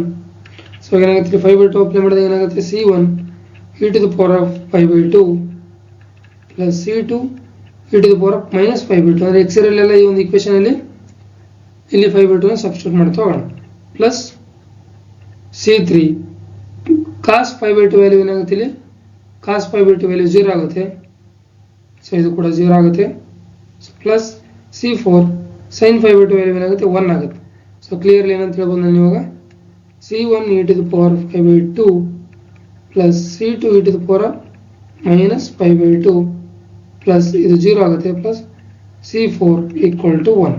So ಏನಾಗುತ್ತೆ 5 by 2 ಅಪ್ಲೈ ಮಾಡಿದಾಗ ಏನಾಗುತ್ತೆ, c1 e to the power of 5 by 2 plus c2 e to the power of minus 5 by 2. ಅಂದರೆ ಎಕ್ಸರಲ್ಲೆಲ್ಲ ಈ ಒಂದು ಈಕ್ವೇಶನ್ ಅಲ್ಲಿ ಇಲ್ಲಿ 5 by 2 ಸಬ್ಸ್ಟಿಟ್ಯೂಟ್ ಮಾಡ್ತಾ ಹೋಗೋಣ, plus c3 cos 5 by 2 value ಏನಾಗುತ್ತೆ ಇಲ್ಲಿ, cos 5 by 2 ವ್ಯಾಲ್ಯೂ 0 ಆಗುತ್ತೆ, ಸೊ ಇದು ಕೂಡ 0 ಆಗುತ್ತೆ, plus c4 sin 5 by 2 value ಏನಾಗುತ್ತೆ 1 ಆಗುತ್ತೆ. ಸೊ ಕ್ಲಿಯರ್ಲಿ ಏನಂತ ಹೇಳ್ಬೋದು ನಾನು ಇವಾಗ, c1 e to the power of 5 by 2 plus c2 e to the power of minus pi by 2 plus ಇದು 0 ಆಗುತ್ತೆ plus C4 equal to 1.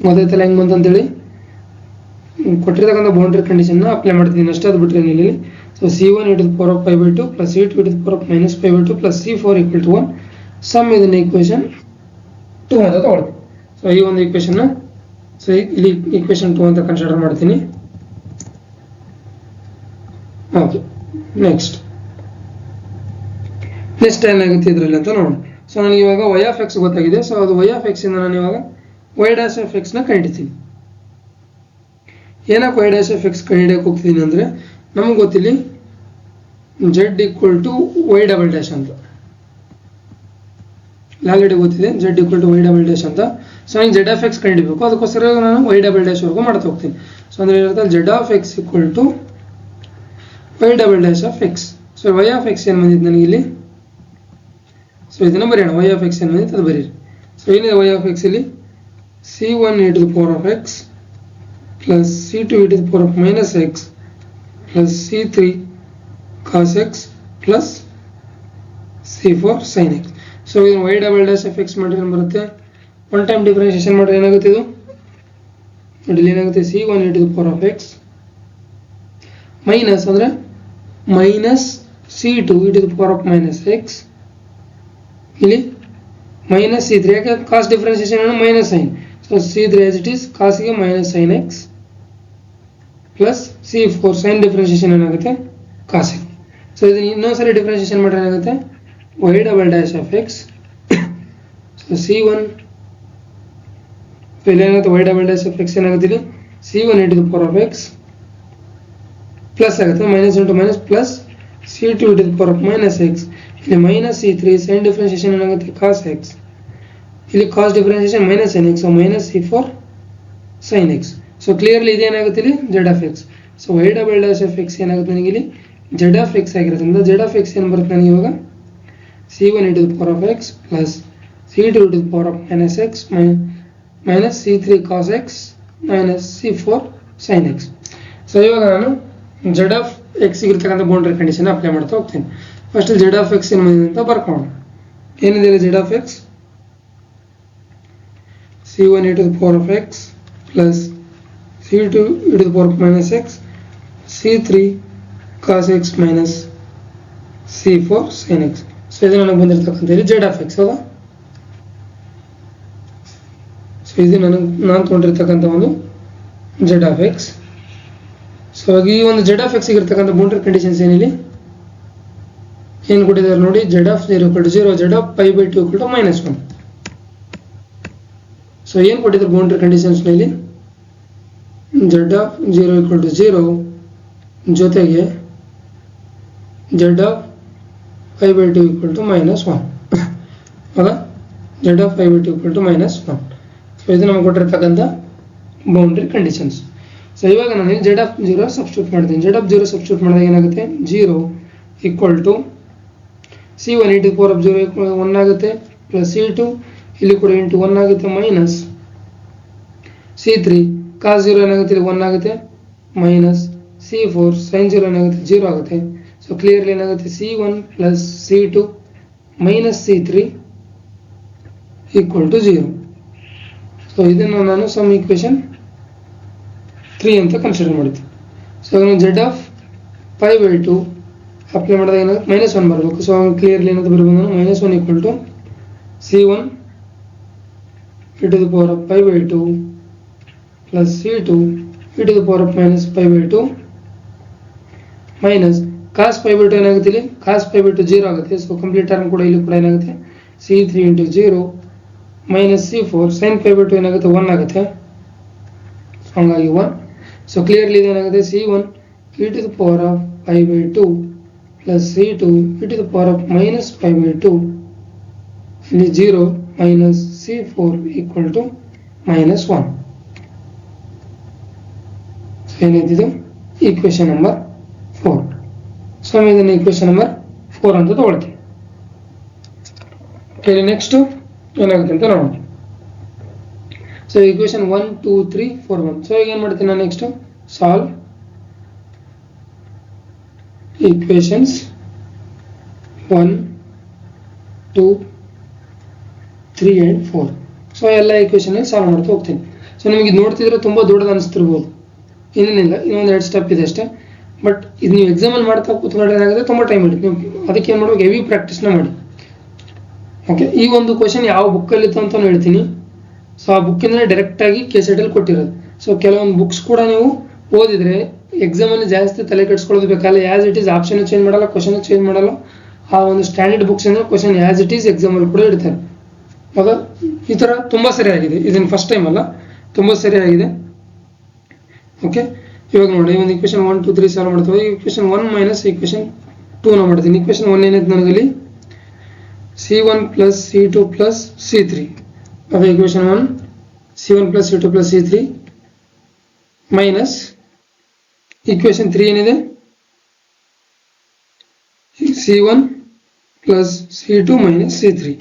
ಗೊತ್ತಾಯ್ತಲ್ಲ ಹೆಂಗ್ ಬಂತು ಅಂತೇಳಿ ಕೊಟ್ಟಿರ್ತಕ್ಕಂಥ ಬೌಂಡ್ರಿ ಕಂಡೀಷನ್ ಅಪ್ಲೈ ಮಾಡ್ತೀನಿ ಅಷ್ಟೇ. ಅದು ಬಿಟ್ಟರೆ ಇಲ್ಲಿ so C1 e to the power of pi by 2 plus C2 e to the power of minus pi by 2 plus C4 equal to 1. Some ಇದನ್ನ ಈಕ್ವೇಶನ್ 2 ಅಂತ ತಗೊಳ್ತೀನಿ. ಸೊ ಈ ಒಂದು ಈಕ್ವೇಶನ್ ಸೊ ಇಲ್ಲಿ ಈಕ್ವೇಶನ್ 2 ಅಂತ ಕನ್ಸಿಡರ್ ಮಾಡ್ತೀನಿ. ಓಕೆ, ನೆಕ್ಸ್ಟ್ ಏನಾಗುತ್ತೆ ಇದರಲ್ಲಿ ಅಂತ ನೋಡೋಣ. ಸೊ ನನಗೆ ಇವಾಗ y of x ಗೊತ್ತಾಗಿದೆ. ಸೊ ಅದು y of x ಇಂದ ನಾನು ಇವಾಗ y dash of x ನ ಕಂಡಿಡ್ತೀನಿ. ಏನಕ್ಕೆ y dash of x ಕಂಡಿಡಿಯಕ್ಕೆ ಹೋಗ್ತಿದ್ದೀನಿ ಅಂದ್ರೆ ನಮಗೆ ಗೊತ್ತಿಲ್ಲಿ z equal to y double dash ಅಂತ ಆಲ್ರೆಡಿ ಗೊತ್ತಿದೆ. z equal to y double dash ಅಂತ. ಸೊ ನನಗೆ z of x ಕಂಡಿಡಬೇಕು, ಅದಕ್ಕೋಸ್ಕರ ನಾನು y double dash ವರೆಗೂ ಮಾಡ್ತಾ ಹೋಗ್ತೀನಿ. ಸೊ ಅಂದ್ರೆ ಏನಿರುತ್ತೆ z of x equal to y double dash of x. So y of x ಏನು ಬಂದಿದ್ದು ನನಗೆ ಇಲ್ಲಿ, ಸೊ ಇದನ್ನ ಬರೆಯೋಣ. y of x ಏನು ಬಂದಿತ್ತು ಅದು ಬರೀರಿ. ಸೊ ಏನಿದೆ y of x ಇಲ್ಲಿ C1 e to the power of x plus C2 e to the power of minus x plus C3 cos x plus C4 sin x. So ಇದನ್ನು y double dash of x ಮಾಡಿದ್ರೆ ಬರುತ್ತೆ. One time differentiation ಮಾಡಿದ್ರೆ ಏನಾಗುತ್ತೆ ಇದು ಇಲ್ಲಿ ಏನಾಗುತ್ತೆ C1 e to the power of x minus ಅಂದ್ರೆ minus C2 e to the power of minus x ಇಲ್ಲಿ ಮೈನಸ್ C3 ಯಾಕೆ ಕಾಸ್ ಡಿಫರೆನ್ಷಿಯೇಷನ್ ಅನ್ನು minus sine. So C3 as it is cos ಗೆ minus sin x plus C4 sin differentiation ಏನಾಗುತ್ತೆ cos x. So ಇದನ್ನ ಇನ್ನೊಂದ್ಸರಿ differentiation ಮಾಡಿದ್ರೆ ಏನಾಗುತ್ತೆ y double dash of x. So C1 ಇಲ್ಲಿ ಏನಾಗುತ್ತೆ y double dash of x ಏನಾಗುತ್ತೆ ಇಲ್ಲಿ C1 e to the power of x plus ಆಗುತ್ತೆ minus into minus plus C2 e to the power of minus x ಇಲ್ಲಿ minus C3 sin differentiation ಏನಾಗುತ್ತೆ cos x ಇಲ್ಲಿ cos differentiation minus sin x. So minus C4 sin x. So clearly ಇದೇನಾಗುತ್ತೆ ಇಲ್ಲಿ z of x. So y double dash of x ಏನಾಗುತ್ತೆ ನನಗೆ ಇಲ್ಲಿ z of x ಆಗಿರೋದ್ರಿಂದ z of x ಏನು ಬರುತ್ತೆ ನನಗೆ ಇವಾಗ C1 e to the power of x plus C2 e to the power of minus x minus C3 cos x minus C4 sin x. So ಇವಾಗ ನಾನು z of x ಇರತಕ್ಕಂಥ boundary condition apply ಮಾಡ್ತಾ ಹೋಗ್ತೀನಿ. First z of x ಏನು ಬಂದಿದೆ ಅಂತ ಬರ್ಕೊಳ್ಳೋಣ. ಏನಿದೆ z of x C1 e to the power of x plus C2 e to the power of minus x C3 cos x minus C4 sin x. So ಇದು ನನಗೆ ಬಂದಿರತಕ್ಕಂಥ z of x ಹೌದಾ. So ಇದು ನಾನು ತೊಗೊಂಡಿರ್ತಕ್ಕಂಥ ಒಂದು z of x. So ಈ ಒಂದು z of x ಇರತಕ್ಕಂಥ ಬೌಂಡ್ರಿ ಕಂಡೀಷನ್ಸ್ ಏನಿಲ್ಲಿ ಏನು ಕೊಟ್ಟಿದ್ದಾರೆ ನೋಡಿ. z of 0 equal to 0, z of pi by 2 equal to minus 1. So ಏನು ಕೊಟ್ಟಿದ್ದಾರೆ ಬೌಂಡ್ರಿ ಕಂಡೀಷನ್ಸ್ ನಲ್ಲಿ z of 0 equal to 0 ಜೊತೆಗೆ z of pi by 2 equal to minus 1 ಹೌದಾ. z of pi by 2 equal to minus 1. So ಇದು ನಮಗೆ ಕೊಟ್ಟಿರ್ತಕ್ಕಂಥ boundary conditions. So ಇವಾಗ ನಾನು z of 0 ಸಬ್ಸ್ಟಿಟ್ಯೂಟ್ ಮಾಡ್ತೀನಿ. z of 0 ಸಬ್ಸ್ಟಿಟ್ಯೂಟ್ ಮಾಡಿದಾಗ ಏನಾಗುತ್ತೆ 0 equal to C1 e to the power of 0 1 ಆಗುತ್ತೆ ಪ್ಲಸ್ C2 ಇಲ್ಲಿ ಕೂಡ ಇಂಟು 1 ಆಗುತ್ತೆ ಮೈನಸ್ C3 cos 0 ಏನಾಗುತ್ತೆ ಇಲ್ಲಿ 1 ಆಗುತ್ತೆ ಮೈನಸ್ C4 sin 0 ಏನಾಗುತ್ತೆ 0 ಆಗುತ್ತೆ. ಸೊ ಕ್ಲಿಯರ್ಲಿ ಏನಾಗುತ್ತೆ C1 plus C2 minus C3 equal to 0. So ಇದನ್ನು ನಾನು ಸಮ್ ಈಕ್ವೇಶನ್ 3 ಅಂತ ಕನ್ಸಿಡರ್ ಮಾಡಿದ್ದೆ. ಸೊ ನಾನು z of pi by 2 apply ಮಾಡಿದಾಗ ಏನಾಗುತ್ತೆ ಮೈನಸ್ 1 ಬರಬೇಕು. ಸೊ ಕ್ಲಿಯರ್ಲಿ ಏನಾಗುತ್ತೆ ಬರಬೇಕು ನಾನು minus 1 equal to C1 e to the power of pi by 2 plus C2 e to the power of minus pi by 2 minus cos pi by 2 ಏನಾಗುತ್ತೆ ಇಲ್ಲಿ cos pi by 2 0 ಆಗುತ್ತೆ. So complete term ಕೂಡ ಇಲ್ಲಿ ಕೂಡ ಏನಾಗುತ್ತೆ C3 into 0 minus C4 sin pi by 2 ಏನಾಗುತ್ತೆ 1 ಆಗುತ್ತೆ. ಹಂಗಾಗಿ 1. ಸೊ ಕ್ಲಿಯರ್ಲಿ ಇದೇನಾಗುತ್ತೆ C1 e to the power of pi by 2 plus C2 e to the power of minus pi by 2 ಇಲ್ಲಿ 0 minus C4 equal to minus 1. So ಏನಿದೆ equation number 4. So ಇದನ್ನು equation number 4 ಅಂತ ತಗೊಳ್ತೀವಿ. Okay, next ಏನಾಗುತ್ತೆ ಅಂತ ನೋಡೋಣ. So equation 1 2 3 4 1. So ಈಗ ಏನು ಮಾಡ್ತೀನಿ ನಾನು next solve equations 1 2 3 and 4. So ಎಲ್ಲ ಈಕ್ವೇಶನ್ ಸಾಲ್ವ್ ಮಾಡ್ತಾ ಹೋಗ್ತೀನಿ. ಸೊ ನಿಮಗೆ ನೋಡ್ತಿದ್ರೆ ತುಂಬ ದೊಡ್ಡದು ಅನಿಸ್ತಿರ್ಬೋದು, ಇನ್ನೇನಿಲ್ಲ, ಇನ್ನೊಂದು 2 ಸ್ಟೆಪ್ ಇದೆ ಅಷ್ಟೇ. ಬಟ್ ಇದು ನೀವು ಎಕ್ಸಾಮಲ್ಲಿ ಮಾಡ್ತಾ ಕೂತ್ಕೊಂಡ್ರೆ ಏನಾಗುತ್ತೆ, ತುಂಬ ಟೈಮ್ ಹಿಡಿತು. ನೀವು ಅದಕ್ಕೆ ಏನು ಮಾಡ್ಬೇಕು, ಹೆವಿ ಪ್ರಾಕ್ಟೀಸ್ನ ಮಾಡಿ. ಓಕೆ, ಈ ಒಂದು ಕ್ವಶನ್ ಯಾವ ಬುಕ್ಕಲ್ಲಿತ್ತು ಅಂತ ಹೇಳ್ತೀನಿ. ಸೊ ಆ ಬುಕ್ಕಿಂದಲೇ ಡೈರೆಕ್ಟಾಗಿ KCET ಕೊಟ್ಟಿರೋದು. ಸೊ ಕೆಲವೊಂದು ಬುಕ್ಸ್ ಕೂಡ ನೀವು ಓದಿದ್ರೆ ಎಕ್ಸಾಮಲ್ಲಿ ಜಾಸ್ತಿ ತಲೆ ಕೆಡಿಸ್ಕೊಳ್ಳೋದು ಬೇಕಲ್ಲ. As it is option change ಮಾಡಲ್ಲ, ಕ್ವಶನ್ ಚೇಂಜ್ ಮಾಡಲ್ಲ. ಆ ಒಂದು ಸ್ಟ್ಯಾಂಡರ್ಡ್ ಬುಕ್ಸ್ ಇಂದ ಕ್ವಶನ್ ಆ್ಯಸ್ ಇಟ್ ಈಸ್ ಎಕ್ಸಾಮಲ್ಲಿ ಕೂಡ ಇಡ್ತಾರೆ. ಹೌದಾ, ಈ ಥರ ತುಂಬ ಸರಿಯಾಗಿದೆ. ಇದನ್ನು ಫಸ್ಟ್ ಟೈಮ್ ಅಲ್ಲ, ತುಂಬ ಸರಿಯಾಗಿದೆ. ಓಕೆ, ಇವಾಗ ನೋಡಿ, ಒಂದು ಈಕ್ವೇಶನ್ 1 2 3 ಸಾಲ್ವ್ ಮಾಡ್ತೇವೆ. ಈಕ್ವೇಶನ್ 1 ಮೈನಸ್ ಈಕ್ವೇಶನ್ 2 ನ ಮಾಡ್ತೀನಿ. ಈಕ್ವೇಶನ್ 1 ಏನೈತೆ ನನಗಲ್ಲಿ C1 plus C2 plus C3. ಅದೇ equation 1 C1 plus C2 plus C3 minus equation 3 ಏನಿದೆ C1 plus C2 minus C3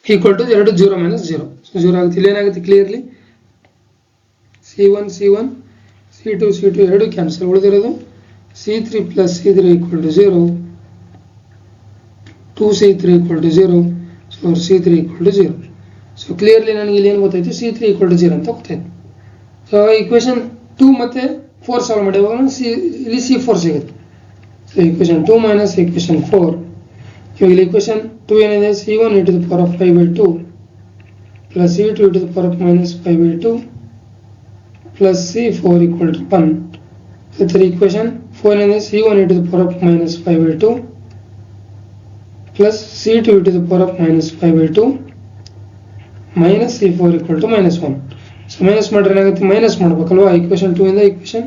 equal to 2 0 minus 0. So 0 ಆಗುತ್ತೆ. ಇಲ್ಲಿ ಏನಾಗುತ್ತೆ clearly C1 C1 C2 C2 ಎರಡು cancel, ಉಳಿದಿರೋದು C3 plus C3 equal to 0, 2C3 equal to 0, so C3 equal to 0. So clearly ನನಗೆ ಇಲ್ಲಿ ಏನು ಗೊತ್ತಾಯ್ತು, C3 equal to 0 ಅಂತ ಗೊತ್ತಾಯ್ತು. ಸೊ ಈಕ್ವೇಶನ್ 2 ಮತ್ತೆ 4 ಸಾಲ್ವ್ ಮಾಡಿ, ಇಲ್ಲಿ C4 ಸಿಗುತ್ತೆ. So equation 2 minus equation 4. ಇವಾಗ ಇಲ್ಲಿ ಈಕ್ವೇಶನ್ 2 ಏನಿದೆ, C1 e to the power of 5/2 plus C2 e to the power of minus 5/2 plus C4 equal to 1. So the equation 4 ಏನಿದೆ, C1 e to the power of minus 5/2 plus C2 e to the power of minus 5/2 minus C4 equal to minus 1. So minus ಮಾಡ್ರೆ ಏನಾಗುತ್ತೆ, minus ಮಾಡ್ಬೇಕಲ್ವಾ. Equation 2 ಇಂದ equation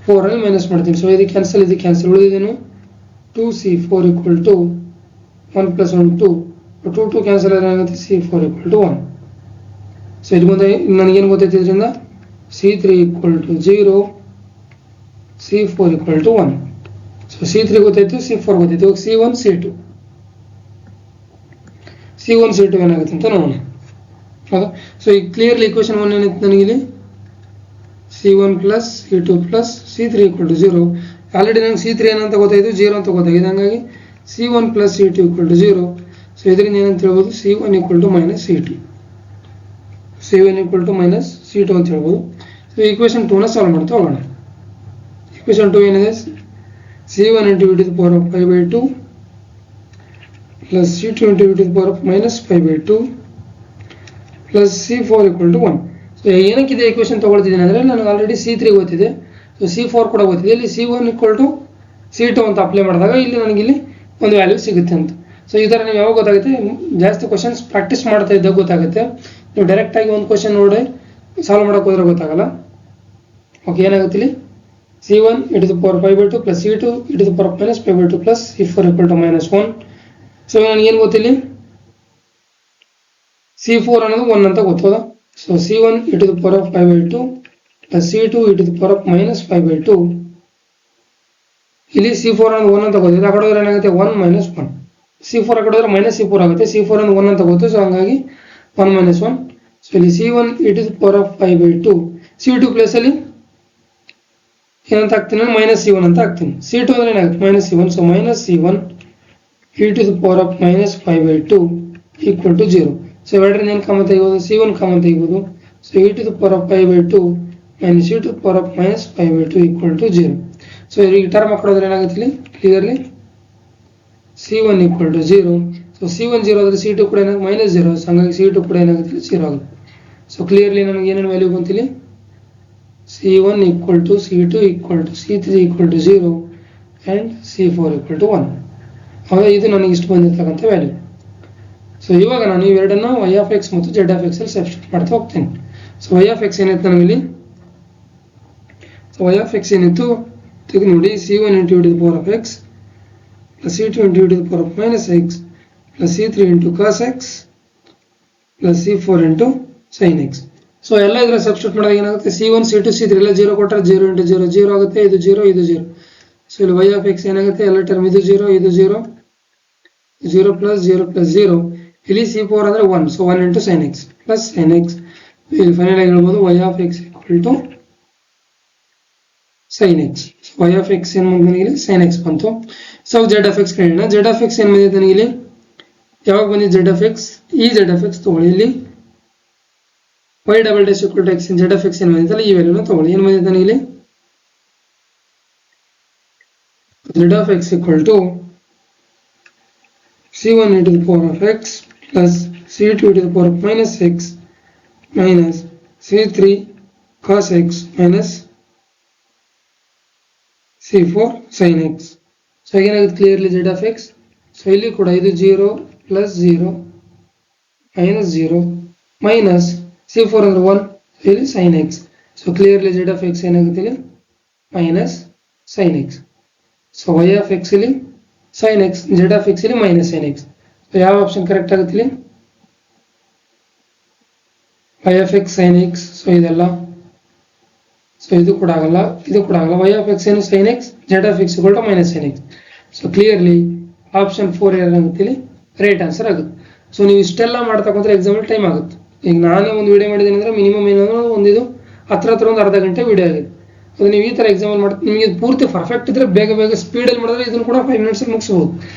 4 ಅಲ್ಲಿ minus ಮಾಡ್ತೀನಿ. So ಇದು cancel, ಇದು cancel, ಉಳಿದಿದ್ದೇನು 2C4 equal to 1 plus 1 2, 2 cancel ಏನಾಗುತ್ತೆ, C4 equal to 1. So ಇದು ಮುಂದೆ ನನಗೇನು ಗೊತ್ತೈತೆ, ಇದರಿಂದ C3 equal to 0, C4 equal to 1. So C3 ಗೊತ್ತಾಯ್ತು, C4 ಗೊತ್ತಾಯ್ತು. ಇವಾಗ C1 C2 ಏನಾಗುತ್ತೆ ಅಂತ ನೋಡೋಣ. ಹೌದಾ, ಸೊ ಈಗ ಕ್ಲಿಯರ್ಲಿ ಈಕ್ವೇಶನ್ 1 ಏನಿತ್ತು ನನಗಿಲ್ಲಿ C1 plus C2 plus C3 equal to 0. Already ನಂಗೆ C3 ಏನಂತ ಗೊತ್ತಾಯಿತು, 0 ಅಂತ ಗೊತ್ತಾಗಿದೆ. ಹಾಗಾಗಿ C1 plus C2 equal to 0. So ಇದರಿಂದ ಏನಂತ ಹೇಳ್ಬೋದು, C1 equal to minus C2, C1 equal to minus C2 ಅಂತ ಹೇಳ್ಬೋದು. ಸೊ ಈಕ್ವೇಶನ್ 2 ನ ಸಾಲ್ವ್ ಮಾಡ್ತಾ ಹೋಗೋಣ. ಈಕ್ವೇಶನ್ 2 ಏನಿದೆ, C1 into e to the power of 5/2 plus C2 into e to the power of minus 5/2 plus C4 equal to 1. So ಏನಕ್ಕಿದೆ equation ತೊಗೊಳ್ತಿದ್ದೀನಿ ಅಂದರೆ, ನನಗೆ ಆಲ್ರೆಡಿ C3 ಗೊತ್ತಿದೆ, ಸೊ C4 ಕೂಡ ಗೊತ್ತಿದೆ. ಇಲ್ಲಿ C1 equal to C2 ಅಂತ ಅಪ್ಲೈ ಮಾಡಿದಾಗ ಇಲ್ಲಿ ನನಗಿಲ್ಲಿ ಒಂದು ವ್ಯಾಲ್ಯೂ ಸಿಗುತ್ತೆ ಅಂತ. ಸೊ ಈ ಥರ ನೀವು ಯಾವಾಗ ಗೊತ್ತಾಗುತ್ತೆ, ಜಾಸ್ತಿ ಕ್ವಶನ್ಸ್ ಪ್ರಾಕ್ಟೀಸ್ ಮಾಡ್ತಾ ಇದ್ದಾಗ ಗೊತ್ತಾಗುತ್ತೆ. ನೀವು ಡೈರೆಕ್ಟಾಗಿ ಒಂದು ಕ್ವಶನ್ ನೋಡಿ ಸಾಲ್ವ್ ಮಾಡೋಕೆ ಹೋದ್ರೆ ಗೊತ್ತಾಗಲ್ಲ. ಓಕೆ, ಏನಾಗುತ್ತೆ ಇಲ್ಲಿ C1 e to the power 5/2 plus C2 e to the power minus 5/2 plus C4 equal to minus 1. So ನನಗೇನು ಗೊತ್ತಿಲ್ಲಿ C4 ಅನ್ನೋದು 1 ಅಂತ ಗೊತ್ತದ. So C1 e to the power of 5/2 plus C2 e to the power of minus 5/2. ಇಲ್ಲಿ C4 ಅನ್ನೋದು 1 ಅಂತ ಗೊತ್ತಿದೆ. ಆ ಕಡೆ ಹೋದ್ರೆ ಏನಾಗುತ್ತೆ, 1 minus 1. C4 ಆ ಕಡೆ ಹೋದ್ರೆ minus C4 ಆಗುತ್ತೆ. C4 ಅನ್ನೋದು 1 ಅಂತ ಗೊತ್ತು, ಸೊ ಹಂಗಾಗಿ 1 minus 1. ಸೊ ಇಲ್ಲಿ C1 e to the power of 5/2, C2 place ಅಲ್ಲಿ ಏನಂತ ಹಾಕ್ತೀನಿ, ಮೈನಸ್ C1 ಅಂತ ಹಾಕ್ತೀನಿ. C2 ಅಂದ್ರೆ ಏನಾಗುತ್ತೆ, minus C1. So minus C1 e to the power of minus 5/2 equal to 0. So ಎರಡರಿಂದ ಏನು ಕಾಮನ್ ತೆಗಿಬೋದು, C1 ಕಾಮನ್ ತೆಗಿಬೋದು. So e to the power of 5/2 minus e to the power of minus 5/2 equal to 0. So ಈ term ಹಾಕೋದ್ರೆ ಏನಾಗುತ್ತೆ, ಇಲ್ಲಿ clearly C1 equal to 0. So C1 0 ಆದರೆ C2 ಕೂಡ ಏನಾಗುತ್ತೆ, ಮೈನಸ್ 0. ಸೊ ಹಂಗಾಗಿ C2 ಕೂಡ ಏನಾಗುತ್ತೆ, 0 ಆಗುತ್ತೆ. ಸೊ ಕ್ಲಿಯರ್ಲಿ ನನಗೆ ಏನೇನು value ಬಂತಿಲ್ಲಿ, C1 equal to C2 equal to C3 equal to 0 and C4 equal to 1. ಆಗ ಇದು ನನಗೆ ಇಷ್ಟು ಬಂದಿರ್ತಕ್ಕಂಥ ವ್ಯಾಲ್ಯೂ. ಸೊ ಇವಾಗ ನಾನು ಇವೆರಡನ್ನ y(x) ಮತ್ತು z(x) ಅಲ್ಲಿ ಸಬ್ಸ್ಟಿಟ್ಯೂಟ್ ಮಾಡ್ತಾ ಹೋಗ್ತೀನಿ. ಸೊ y(x) ಏನಿತ್ತು ನನಗಿಲ್ಲಿ, ಸೊ y(x) ಏನಿತ್ತು ತೆಗೆದು ನೋಡಿ, C1 into e to the power of x plus C2 into e to the power of minus x plus C3 into cos x plus C4 into sin x. So ಎಲ್ಲ ಇದರ substitute ಮಾಡಿದಾಗ ಏನಾಗುತ್ತೆ, C1 C2 C3 ಎಲ್ಲ 0 ಕೊಟ್ಟರೆ 0 into 0 0 ಆಗುತ್ತೆ. ಇದು 0 ಇದು 0. So ಇಲ್ಲಿ y(x) ಏನಾಗುತ್ತೆ, ಎಲ್ಲ ಟರ್ಮ್ ಇದು 0 ಇದು 0 0 plus 0 plus 0. ಇಲ್ಲಿ C4 ಅಂದರೆ 1. So 1 into sin x plus sin x. ಇಲ್ಲಿ ಫೈನಲ್ ಆಗಿ ಹೇಳ್ಬೋದು y(x) equal to sin x. So y of x ಏನು ಬಂದಿದೆ sin x ಬಂತು. ಸೊ z of x ಕಂಡುಹಿಡಿಯೋಣ. z of x ಏನು ಬಂದಿದೆ ನನಗೆ ಇಲ್ಲಿ ಯಾವಾಗ ಬಂದಿದೆ z of x ಈ z of x ತಗೊಳ್ಳಿ ಇಲ್ಲಿ y double dash equal to x in z of x ಏನು ಬಂದಿದೆ ಈ ವ್ಯಾಲ್ಯೂನ ತಗೊಳ್ಳಿ ಏನು ಬಂದಿದೆ ನನಗೆ ಇಲ್ಲಿ z of x equal to c1 e to the power of x plus c2 e to the power of minus x minus c3 cos x minus c4 sin x. So again I clearly z of x. So ಇಲ್ಲಿ ಕೂಡ ಇದು 0 plus 0 minus 0 minus c4 ಅಂದ್ರೆ 1 ಇಲ್ಲಿ sin x. So clearly z of x ಏನಾಗುತ್ತೆ ಇಲ್ಲಿ minus sin x. So y of x ಇಲ್ಲಿ sin x, z of x ಇಲ್ಲಿ minus sin x. So ಯಾವ ಆಪ್ಷನ್ ಕರೆಕ್ಟ್ ಆಗುತ್ತೆ ಇಲ್ಲಿ y of x sin x. So ಇದೆಲ್ಲ so ಇದು ಕೂಡ ಆಗಲ್ಲ y of x ಏನು sin x, z of x equal to minus sin x. So clearly option 4 ಏನಾಗುತ್ತೆ ಇಲ್ಲಿ ರೈಟ್ ಆನ್ಸರ್ ಆಗುತ್ತೆ. ಸೊ ನೀವು ಇಷ್ಟೆಲ್ಲ ಮಾಡ್ತಾ ಕೂತ್ರೆ ಎಕ್ಸಾಮ್ ಟೈಮ್ ಆಗುತ್ತೆ. ಈಗ ನಾನೇ ಒಂದು ವಿಡಿಯೋ ಮಾಡಿದ್ದೀನಿ ಅಂದ್ರೆ ಮಿನಿಮಮ್ ಏನಾದ್ರು ಒಂದಿದು ಹತ್ರ ಒಂದು ಅರ್ಧ ಗಂಟೆ ವಿಡಿಯೋ ಆಗಿದೆ. ಅದು ನೀವು ಈ ತರ ಎಕ್ಸಾಮ್ ಮಾಡ್ತೀವಿ ನಿಮಗೆ ಪೂರ್ತಿ ಪರ್ಫೆಕ್ಟ್ ಇದ್ರೆ ಬೇಗ ಸ್ಪೀಡಲ್ಲಿ ಮಾಡಿದ್ರೆ ಇದನ್ನು ಕೂಡ 5 minutes ಮುಗಿಸಬಹುದು.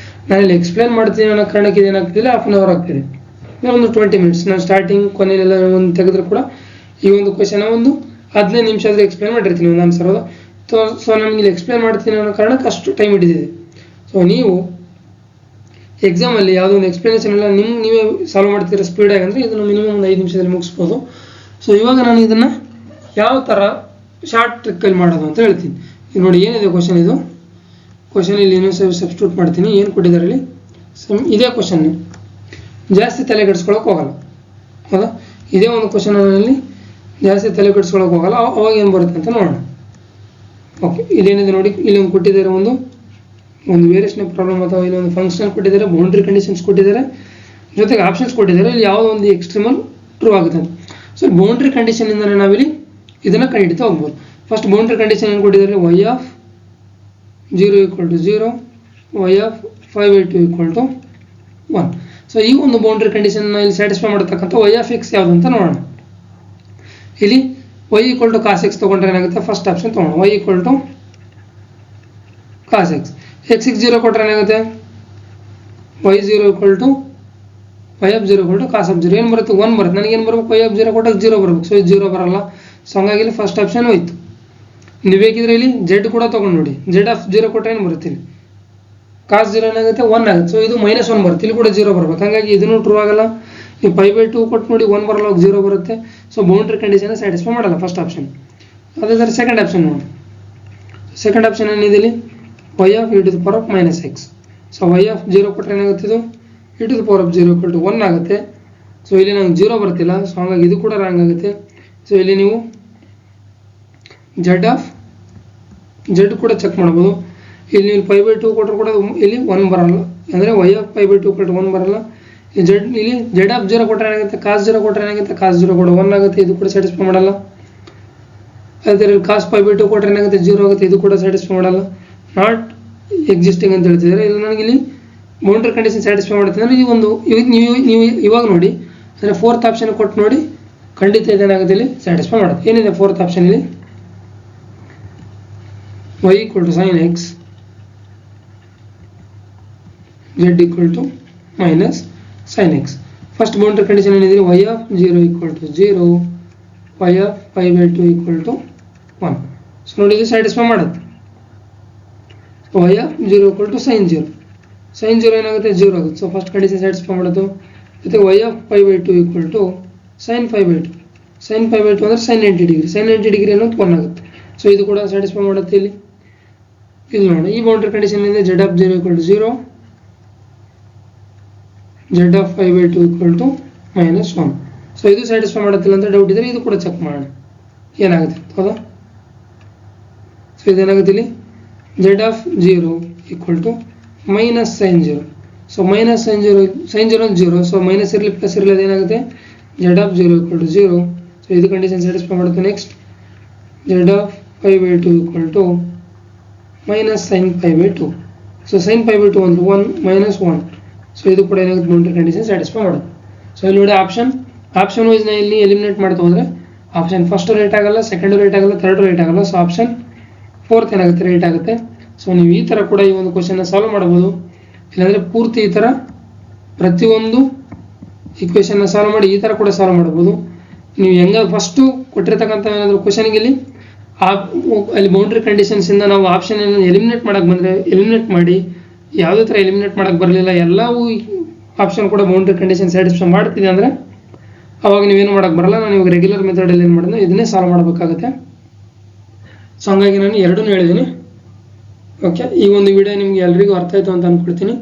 ನಾನು ಇಲ್ಲಿ ಎಕ್ಸ್ಪ್ಲೇನ್ ಮಾಡ್ತೀನಿ ಅನ್ನೋ ಕಾರಣಕ್ಕೆ ಇದೇನಾಗ್ತಿಲ್ಲ ಹಾಫ್ ಅನ್ ಅವರ್ ಆಗ್ತಿದೆ, ಒಂದು 20 minutes. ನಾನು ಸ್ಟಾರ್ಟಿಂಗ್ ಕೊನೆಯಲ್ಲೆಲ್ಲ ಒಂದು ತೆಗೆದ್ರೆ ಕೂಡ ಈ ಒಂದು ಕ್ವಶನ್ ಒಂದು 15 ನಿಮಿಷ ಆದ್ರೆ ಎಕ್ಸ್ಪ್ಲೇನ್ ಮಾಡಿರ್ತೀನಿ ಒಂದು ಆನ್ಸರ್. ಸೊ ನಮ್ಗೆ ಇಲ್ಲಿ ಎಕ್ಸ್ಪ್ಲೇನ್ ಮಾಡ್ತೀನಿ ಅನ್ನೋ ಕಾರಣಕ್ಕೆ ಅಷ್ಟು ಟೈಮ್ ಹಿಡಿದಿದೆ. ಸೊ ನೀವು ಎಕ್ಸಾಮ್ ಅಲ್ಲಿ ಯಾವುದೋ ಒಂದು ಎಕ್ಸ್ಪ್ಲನೇಷನ್ ಎಲ್ಲ ನೀವೇ ಸಾಲ್ವ್ ಮಾಡ್ತೀರಾ ಸ್ಪೀಡ್ ಆಗಿ ಅಂದ್ರೆ ಇದನ್ನು ಮಿನಿಮಮ್ ಒಂದು 5 ನಿಮಿಷದಲ್ಲಿ ಮುಗಿಸ್ಬೋದು. ಸೊ ಇವಾಗ ನಾನು ಇದನ್ನ ಯಾವ ತರ ಶಾರ್ಟ್ ಟ್ರಿಕ್ ಅಲ್ಲಿ ಮಾಡೋದು ಅಂತ ಹೇಳ್ತೀನಿ. ಈಗ ನೋಡಿ ಏನಿದೆ ಕ್ವಶನ್, ಇದು ಕ್ವಶನ್ ಇಲ್ಲಿ ಇನ್ನೊಂದು ಸಬ್ಸ್ಟಿಟ್ಯೂಟ್ ಮಾಡ್ತೀನಿ. ಏನು ಕೊಟ್ಟಿದ್ದಾರೆ ಇಲ್ಲಿ ಇದೇ ಕ್ವಶನ್, ಜಾಸ್ತಿ ತಲೆ ಕೆಡಿಸ್ಕೊಳ್ಳೋಕೆ ಹೋಗಲ್ಲ. ಹೌದಾ, ಇದೇ ಒಂದು ಕ್ವಶನ್ ಅಲ್ಲಿ ಜಾಸ್ತಿ ತಲೆ ಕೆಡಿಸ್ಕೊಳ್ಳೋಕೆ ಹೋಗಲ್ಲ. ಅವಾಗ ಏನು ಬರುತ್ತೆ ಅಂತ ನೋಡೋಣ. ಓಕೆ, ಇದೇನಿದೆ ನೋಡಿ, ಇಲ್ಲಿ ಒಂದು ಕೊಟ್ಟಿದ್ದಾರೆ ಒಂದು ವೇರಿಯೇಷನ್ ಪ್ರಾಬ್ಲಮ್ ಅಥವಾ ಇಲ್ಲಿ ಒಂದು ಫಂಕ್ಷನ್ ಕೊಟ್ಟಿದ್ದಾರೆ, ಬೌಂಡ್ರಿ ಕಂಡೀಷನ್ಸ್ ಕೊಟ್ಟಿದ್ದಾರೆ, ಜೊತೆಗೆ ಆಪ್ಷನ್ಸ್ ಕೊಟ್ಟಿದ್ದಾರೆ. ಇಲ್ಲಿ ಯಾವುದೋ ಒಂದು ಎಕ್ಸ್ಟ್ರೀಮಲ್ ಟ್ರೂ ಆಗುತ್ತೆ ಅಂತ. ಸೊ ಬೌಂಡ್ರಿ ಕಂಡೀಷನ್ ಇಂದ ನಾವಿಲ್ಲಿ ಇದನ್ನ ಕಂಡುಹಿಡಿತಾ ಹೋಗ್ಬೋದು. ಫಸ್ಟ್ ಬೌಂಡ್ರಿ ಕಂಡೀಷನ್ ಏನು ಕೊಟ್ಟಿದ್ದಾರೆ, y of 0 equal to 0, y of 5/2 equal to 1. So ಈ ಒಂದು ಬೌಂಡ್ರಿ ಕಂಡೀಷನ್ ಇಲ್ಲಿ ಸ್ಯಾಟಿಸ್ಫೈ ಮಾಡತಕ್ಕಂಥ y of x ಯಾವುದು ಅಂತ ನೋಡೋಣ. ಇಲ್ಲಿ y equal to cos x ತಗೊಂಡ್ರೆ ಏನಾಗುತ್ತೆ, ಫಸ್ಟ್ ಆಪ್ಷನ್ ತಗೋಣ. y equal to cos x, x 0 ಕೊಟ್ರೆ ಏನಾಗುತ್ತೆ, y 0 equal to y of 0 equal to cos of 0. ಏನು ಬರುತ್ತೆ, 1 ಬರುತ್ತೆ. ನನಗೆ ಏನು ಬರಬೇಕು, y of 0 ಕೊಟ್ಟಾಗ 0 ಬರಬೇಕು. ಸೊ ಇದು 0 ಬರಲ್ಲ. ಸೊ ಹಂಗಾಗಿ ಇಲ್ಲಿ ಫಸ್ಟ್ ಆಪ್ಷನ್ ಹೋಯ್ತು. ನೀವು ಬೇಕಿದ್ರೆ ಇಲ್ಲಿ z ಕೂಡ ತಗೊಂಡು ನೋಡಿ, z of 0 ಕೊಟ್ಟರೆ ಏನು ಬರುತ್ತೆ, ಇಲ್ಲಿ cos 0 ಏನಾಗುತ್ತೆ 1 ಆಗುತ್ತೆ. ಸೊ ಇದು -1 ಬರುತ್ತೆ, ಇಲ್ಲಿ ಕೂಡ 0 ಬರಬೇಕು. ಹಾಗಾಗಿ ಇದನ್ನು ಟ್ರೂ ಆಗಲ್ಲ. ನೀವು 5/2 ಕೊಟ್ಟು ನೋಡಿ 1 ಬರಲ್ಲ, 0 ಬರುತ್ತೆ. ಸೊ ಬೌಂಡ್ರಿ ಕಂಡೀಷನ್ ಸ್ಯಾಟಿಸ್ಫೈ ಮಾಡಲ್ಲ ಫಸ್ಟ್ ಆಪ್ಷನ್. ಅದೇ ಥರ ಸೆಕೆಂಡ್ ಆಪ್ಷನ್ ನೋಡಿ. ಸೆಕೆಂಡ್ ಆಪ್ಷನ್ ಏನಿದೆ ಇಲ್ಲಿ y of e to the power of minus x. So y of 0 ಕೊಟ್ಟರೆ ಏನಾಗುತ್ತೆ, ಇದು e to the power of 0 equal to 1 ಆಗುತ್ತೆ. ಸೊ ಇಲ್ಲಿ ನಂಗೆ 0 ಬರ್ತಿಲ್ಲ. ಸೊ ಹಾಗಾಗಿ ಇದು ಕೂಡ ರಾಂಗ್ ಆಗುತ್ತೆ. ಸೊ ಇಲ್ಲಿ ನೀವು z ಕೂಡ ಚೆಕ್ ಮಾಡ್ಬೋದು. ಇಲ್ಲಿ ನೀವು 5/2 ಕೊಟ್ಟರು ಕೂಡ ಇಲ್ಲಿ 1 ಬರಲ್ಲ, ಅಂದರೆ y of 5/2 equal to 1 ಬರಲ್ಲ. ಇಲ್ಲಿ z of 0 ಕೊಟ್ಟರೆ ಏನಾಗುತ್ತೆ, cos 0 ಕೊಟ್ಟರೆ ಏನಾಗುತ್ತೆ, cos 0 ಕೂಡ 1 ಆಗುತ್ತೆ. ಇದು ಕೂಡ ಸ್ಯಾಟಿಸ್ಫೈ ಮಾಡಲ್ಲ. ಅದೇ ಇಲ್ಲಿ cos 5/2 ಕೊಟ್ಟರೆ ಏನಾಗುತ್ತೆ, 0 ಆಗುತ್ತೆ. ಇದು ಕೂಡ ಸ್ಯಾಟಿಸ್ಫೈ ಮಾಡಲ್ಲ. ನಾಟ್ ಎಕ್ಸಿಸ್ಟಿಂಗ್ ಅಂತ ಹೇಳ್ತಿದ್ದಾರೆ. ಇಲ್ಲಿ ನನಗೆ ಇಲ್ಲಿ ಬೌಂಡ್ರಿ ಕಂಡೀಷನ್ ಸ್ಯಾಟಿಸ್ಫೈ ಮಾಡುತ್ತೆ ಅಂದರೆ ಈ ಒಂದು ನೀವು ಇವಾಗ ನೋಡಿ, ಅಂದರೆ ಫೋರ್ತ್ ಆಪ್ಷನ್ ಕೊಟ್ಟು ನೋಡಿ, ಖಂಡಿತ ಇದೇನಾಗುತ್ತೆ ಇಲ್ಲಿ ಸ್ಯಾಟಿಸ್ಫೈ ಮಾಡುತ್ತೆ. ಏನಿದೆ ಫೋರ್ತ್ ಆಪ್ಷನ್ ಇಲ್ಲಿ, y equal to sin x, z equal to minus sin x. First boundary condition ಏನಿದೆ, y of 0 equal to 0, y of 5/2 equal to 1. So ನೋಡಿ ಇದು ಸ್ಯಾಟಿಸ್ಫೈ ಮಾಡುತ್ತೆ. y of 0 equal to sin 0, sin 0 ಏನಾಗುತ್ತೆ 0 ಆಗುತ್ತೆ. So first condition satisfy ಮಾಡೋದು. ಜೊತೆ y of 5/2 equal to sin 5/2, sin 5/2 ಅಂದರೆ sin 90 degree, sin 90 degree ಅನ್ನೋದು 1 ಆಗುತ್ತೆ. ಸೊ ಇದು ಕೂಡ ಸ್ಯಾಟಿಸ್ಫೈ ಮಾಡುತ್ತೆ. ಇಲ್ಲಿ ನೋಡಿ, ಈ ಬೌಂಡ್ರಿ ಕಂಡೀಷನ್ ಇದೆ z of 0 equal to 0, z of 5/2 equal to -1. So ಇದು ಸ್ಯಾಟಿಸ್ಫೈ ಮಾಡುತ್ತಿಲ್ಲ ಅಂತ ಡೌಟ್ ಇದ್ರೆ ಇದು ಕೂಡ ಚೆಕ್ ಮಾಡೋಣ ಏನಾಗುತ್ತೆ. ಹೌದಾ, ಸೊ ಇದೇನಾಗುತ್ತೆ ಇಲ್ಲಿ z of 0 equal to minus sin 0. So minus sin 0, sin 0 0. So minus ಇರಲಿ ಪ್ಲಸ್ ಇರಲಿ ಅದೇನಾಗುತ್ತೆ, z of 0 equal to 0. So ಇದು ಕಂಡೀಷನ್ ಸ್ಯಾಟಿಸ್ಫೈ ಮಾಡುತ್ತೆ. Next z of 5/2 equal to minus sin 5/2. So sin 5/2 ಅಂದ್ರೆ 1 minus 1. ಸೊ ಇದು ಕೂಡ ಏನಾಗುತ್ತೆ, boundary condition satisfy ಮಾಡುತ್ತೆ. ಸೊ ಇಲ್ಲಿ ನೋಡಿ ಆಪ್ಷನ್ ವೈಸ್ ಇಲ್ಲಿ ಎಲಿಮಿನೇಟ್ ಮಾಡ್ತಾ ಹೋದ್ರೆ ಆಪ್ಷನ್ ಫಸ್ಟ್ ರೈಟ್ ಆಗಲ್ಲ, ಸೆಕೆಂಡ್ ರೈಟ್ ಆಗಲ್ಲ, ಥರ್ಡ್ ರೈಟ್ ಆಗಲ್ಲ. ಸೊ ಆಪ್ಷನ್ 4th ಏನಾಗುತ್ತೆ 8 ಆಗುತ್ತೆ. ಸೊ ನೀವು ಈ ಥರ ಕೂಡ ಈ ಒಂದು ಕ್ವಶನ್ನ ಸಾಲ್ವ್ ಮಾಡ್ಬೋದು. ಇಲ್ಲಾಂದರೆ ಪೂರ್ತಿ ಈ ಥರ ಪ್ರತಿಯೊಂದು ಈಕ್ವೇಷನ್ನ ಸಾಲ್ವ್ ಮಾಡಿ ಈ ಥರ ಕೂಡ ಸಾಲ್ವ್ ಮಾಡ್ಬೋದು. ನೀವು ಹೆಂಗ ಫಸ್ಟು ಕೊಟ್ಟಿರ್ತಕ್ಕಂಥ ಏನಾದರೂ ಕ್ವಶನ್ಗೆ ಅಲ್ಲಿ ಬೌಂಡ್ರಿ ಕಂಡೀಷನ್ಸಿಂದ ನಾವು ಆಪ್ಷನ್ ಎಲಿಮಿನೇಟ್ ಮಾಡೋಕ್ಕೆ ಬಂದರೆ ಎಲಿಮಿನೇಟ್ ಮಾಡಿ, ಯಾವುದೇ ಥರ ಎಲಿಮಿನೇಟ್ ಮಾಡೋಕ್ಕೆ ಬರಲಿಲ್ಲ, ಎಲ್ಲವೂ ಆಪ್ಷನ್ ಕೂಡ ಬೌಂಡ್ರಿ ಕಂಡೀಷನ್ ಸ್ಯಾಟಿಸ್ಫೈ ಮಾಡ್ತಿದೆ ಅಂದರೆ ಅವಾಗ ನೀವೇನು ಮಾಡೋಕ್ಕೆ ಬರಲ್ಲ. ನಾನು ಇವಾಗ ರೆಗ್ಯುಲರ್ ಮೆಥಡಲ್ಲಿ ಏನು ಮಾಡಿದ್ರೆ ಇದನ್ನೇ ಸಾಲ್ವ್ ಮಾಡಬೇಕಾಗುತ್ತೆ. ಸೊ ಹಂಗಾಗಿ ನಾನು ಎರಡನ್ನೂ ಹೇಳಿದ್ದೀನಿ. ಓಕೆ, ಈ ಒಂದು ವಿಡಿಯೋ ನಿಮಗೆ ಎಲ್ರಿಗೂ ಅರ್ಥ ಆಯಿತು ಅಂತ ಅಂದ್ಕೊಳ್ತೀನಿ.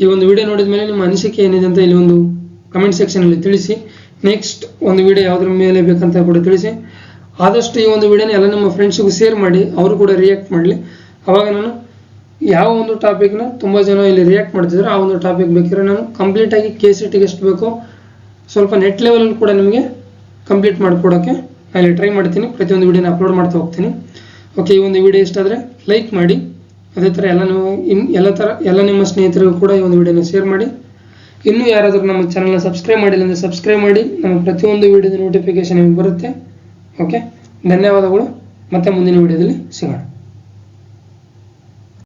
ಈ ಒಂದು ವಿಡಿಯೋ ನೋಡಿದ ಮೇಲೆ ನಿಮ್ಮ ಅನಿಸಿಕೆ ಏನಿದೆ ಅಂತ ಇಲ್ಲಿ ಒಂದು ಕಮೆಂಟ್ ಸೆಕ್ಷನಲ್ಲಿ ತಿಳಿಸಿ. ನೆಕ್ಸ್ಟ್ ಒಂದು ವಿಡಿಯೋ ಯಾವುದ್ರ ಮೇಲೆ ಬೇಕಂತ ಕೂಡ ತಿಳಿಸಿ. ಆದಷ್ಟು ಈ ಒಂದು ವಿಡಿಯೋನ ಎಲ್ಲ ನಿಮ್ಮ ಫ್ರೆಂಡ್ಸಿಗೂ ಶೇರ್ ಮಾಡಿ, ಅವರು ಕೂಡ ರಿಯಾಕ್ಟ್ ಮಾಡಲಿ. ಅವಾಗ ನಾನು ಯಾವ ಒಂದು ಟಾಪಿಕ್ನ ತುಂಬ ಜನ ಇಲ್ಲಿ ರಿಯಾಕ್ಟ್ ಮಾಡ್ತಿದ್ರು ಆ ಒಂದು ಟಾಪಿಕ್ ಬೇಕಿದ್ರೆ ನಾನು ಕಂಪ್ಲೀಟಾಗಿ KCETಗೆ ಎಷ್ಟು ಬೇಕೋ ಸ್ವಲ್ಪ ನೆಟ್ ಲೆವೆಲಲ್ಲಿ ಕೂಡ ನಿಮಗೆ ಕಂಪ್ಲೀಟ್ ಮಾಡಿಕೊಡೋಕ್ಕೆ ಅಲ್ಲಿ ಟ್ರೈ ಮಾಡ್ತೀನಿ. ಪ್ರತಿಯೊಂದು ವಿಡಿಯೋನ ಅಪ್ಲೋಡ್ ಮಾಡ್ತಾ ಹೋಗ್ತೀನಿ. ಓಕೆ, ಈ ಒಂದು ವಿಡಿಯೋ ಇಷ್ಟ ಆದರೆ ಲೈಕ್ ಮಾಡಿ. ಅದೇ ಥರ ಎಲ್ಲ ನಿಮ್ಮ ಸ್ನೇಹಿತರಿಗೂ ಕೂಡ ಈ ಒಂದು ವಿಡಿಯೋನ ಶೇರ್ ಮಾಡಿ. ಇನ್ನೂ ಯಾರಾದರೂ ನಮ್ಮ ಚಾನಲ್ನ ಸಬ್ಸ್ಕ್ರೈಬ್ ಮಾಡಿಲ್ಲ ಅಂದರೆ ಸಬ್ಸ್ಕ್ರೈಬ್ ಮಾಡಿ. ನಮ್ಮ ಪ್ರತಿಯೊಂದು ವಿಡಿಯೋದ ನೋಟಿಫಿಕೇಶನ್ ನಿಮಗೆ ಬರುತ್ತೆ. ಓಕೆ, ಧನ್ಯವಾದಗಳು. ಮತ್ತೆ ಮುಂದಿನ ವಿಡಿಯೋದಲ್ಲಿ ಸಿಗೋಣ.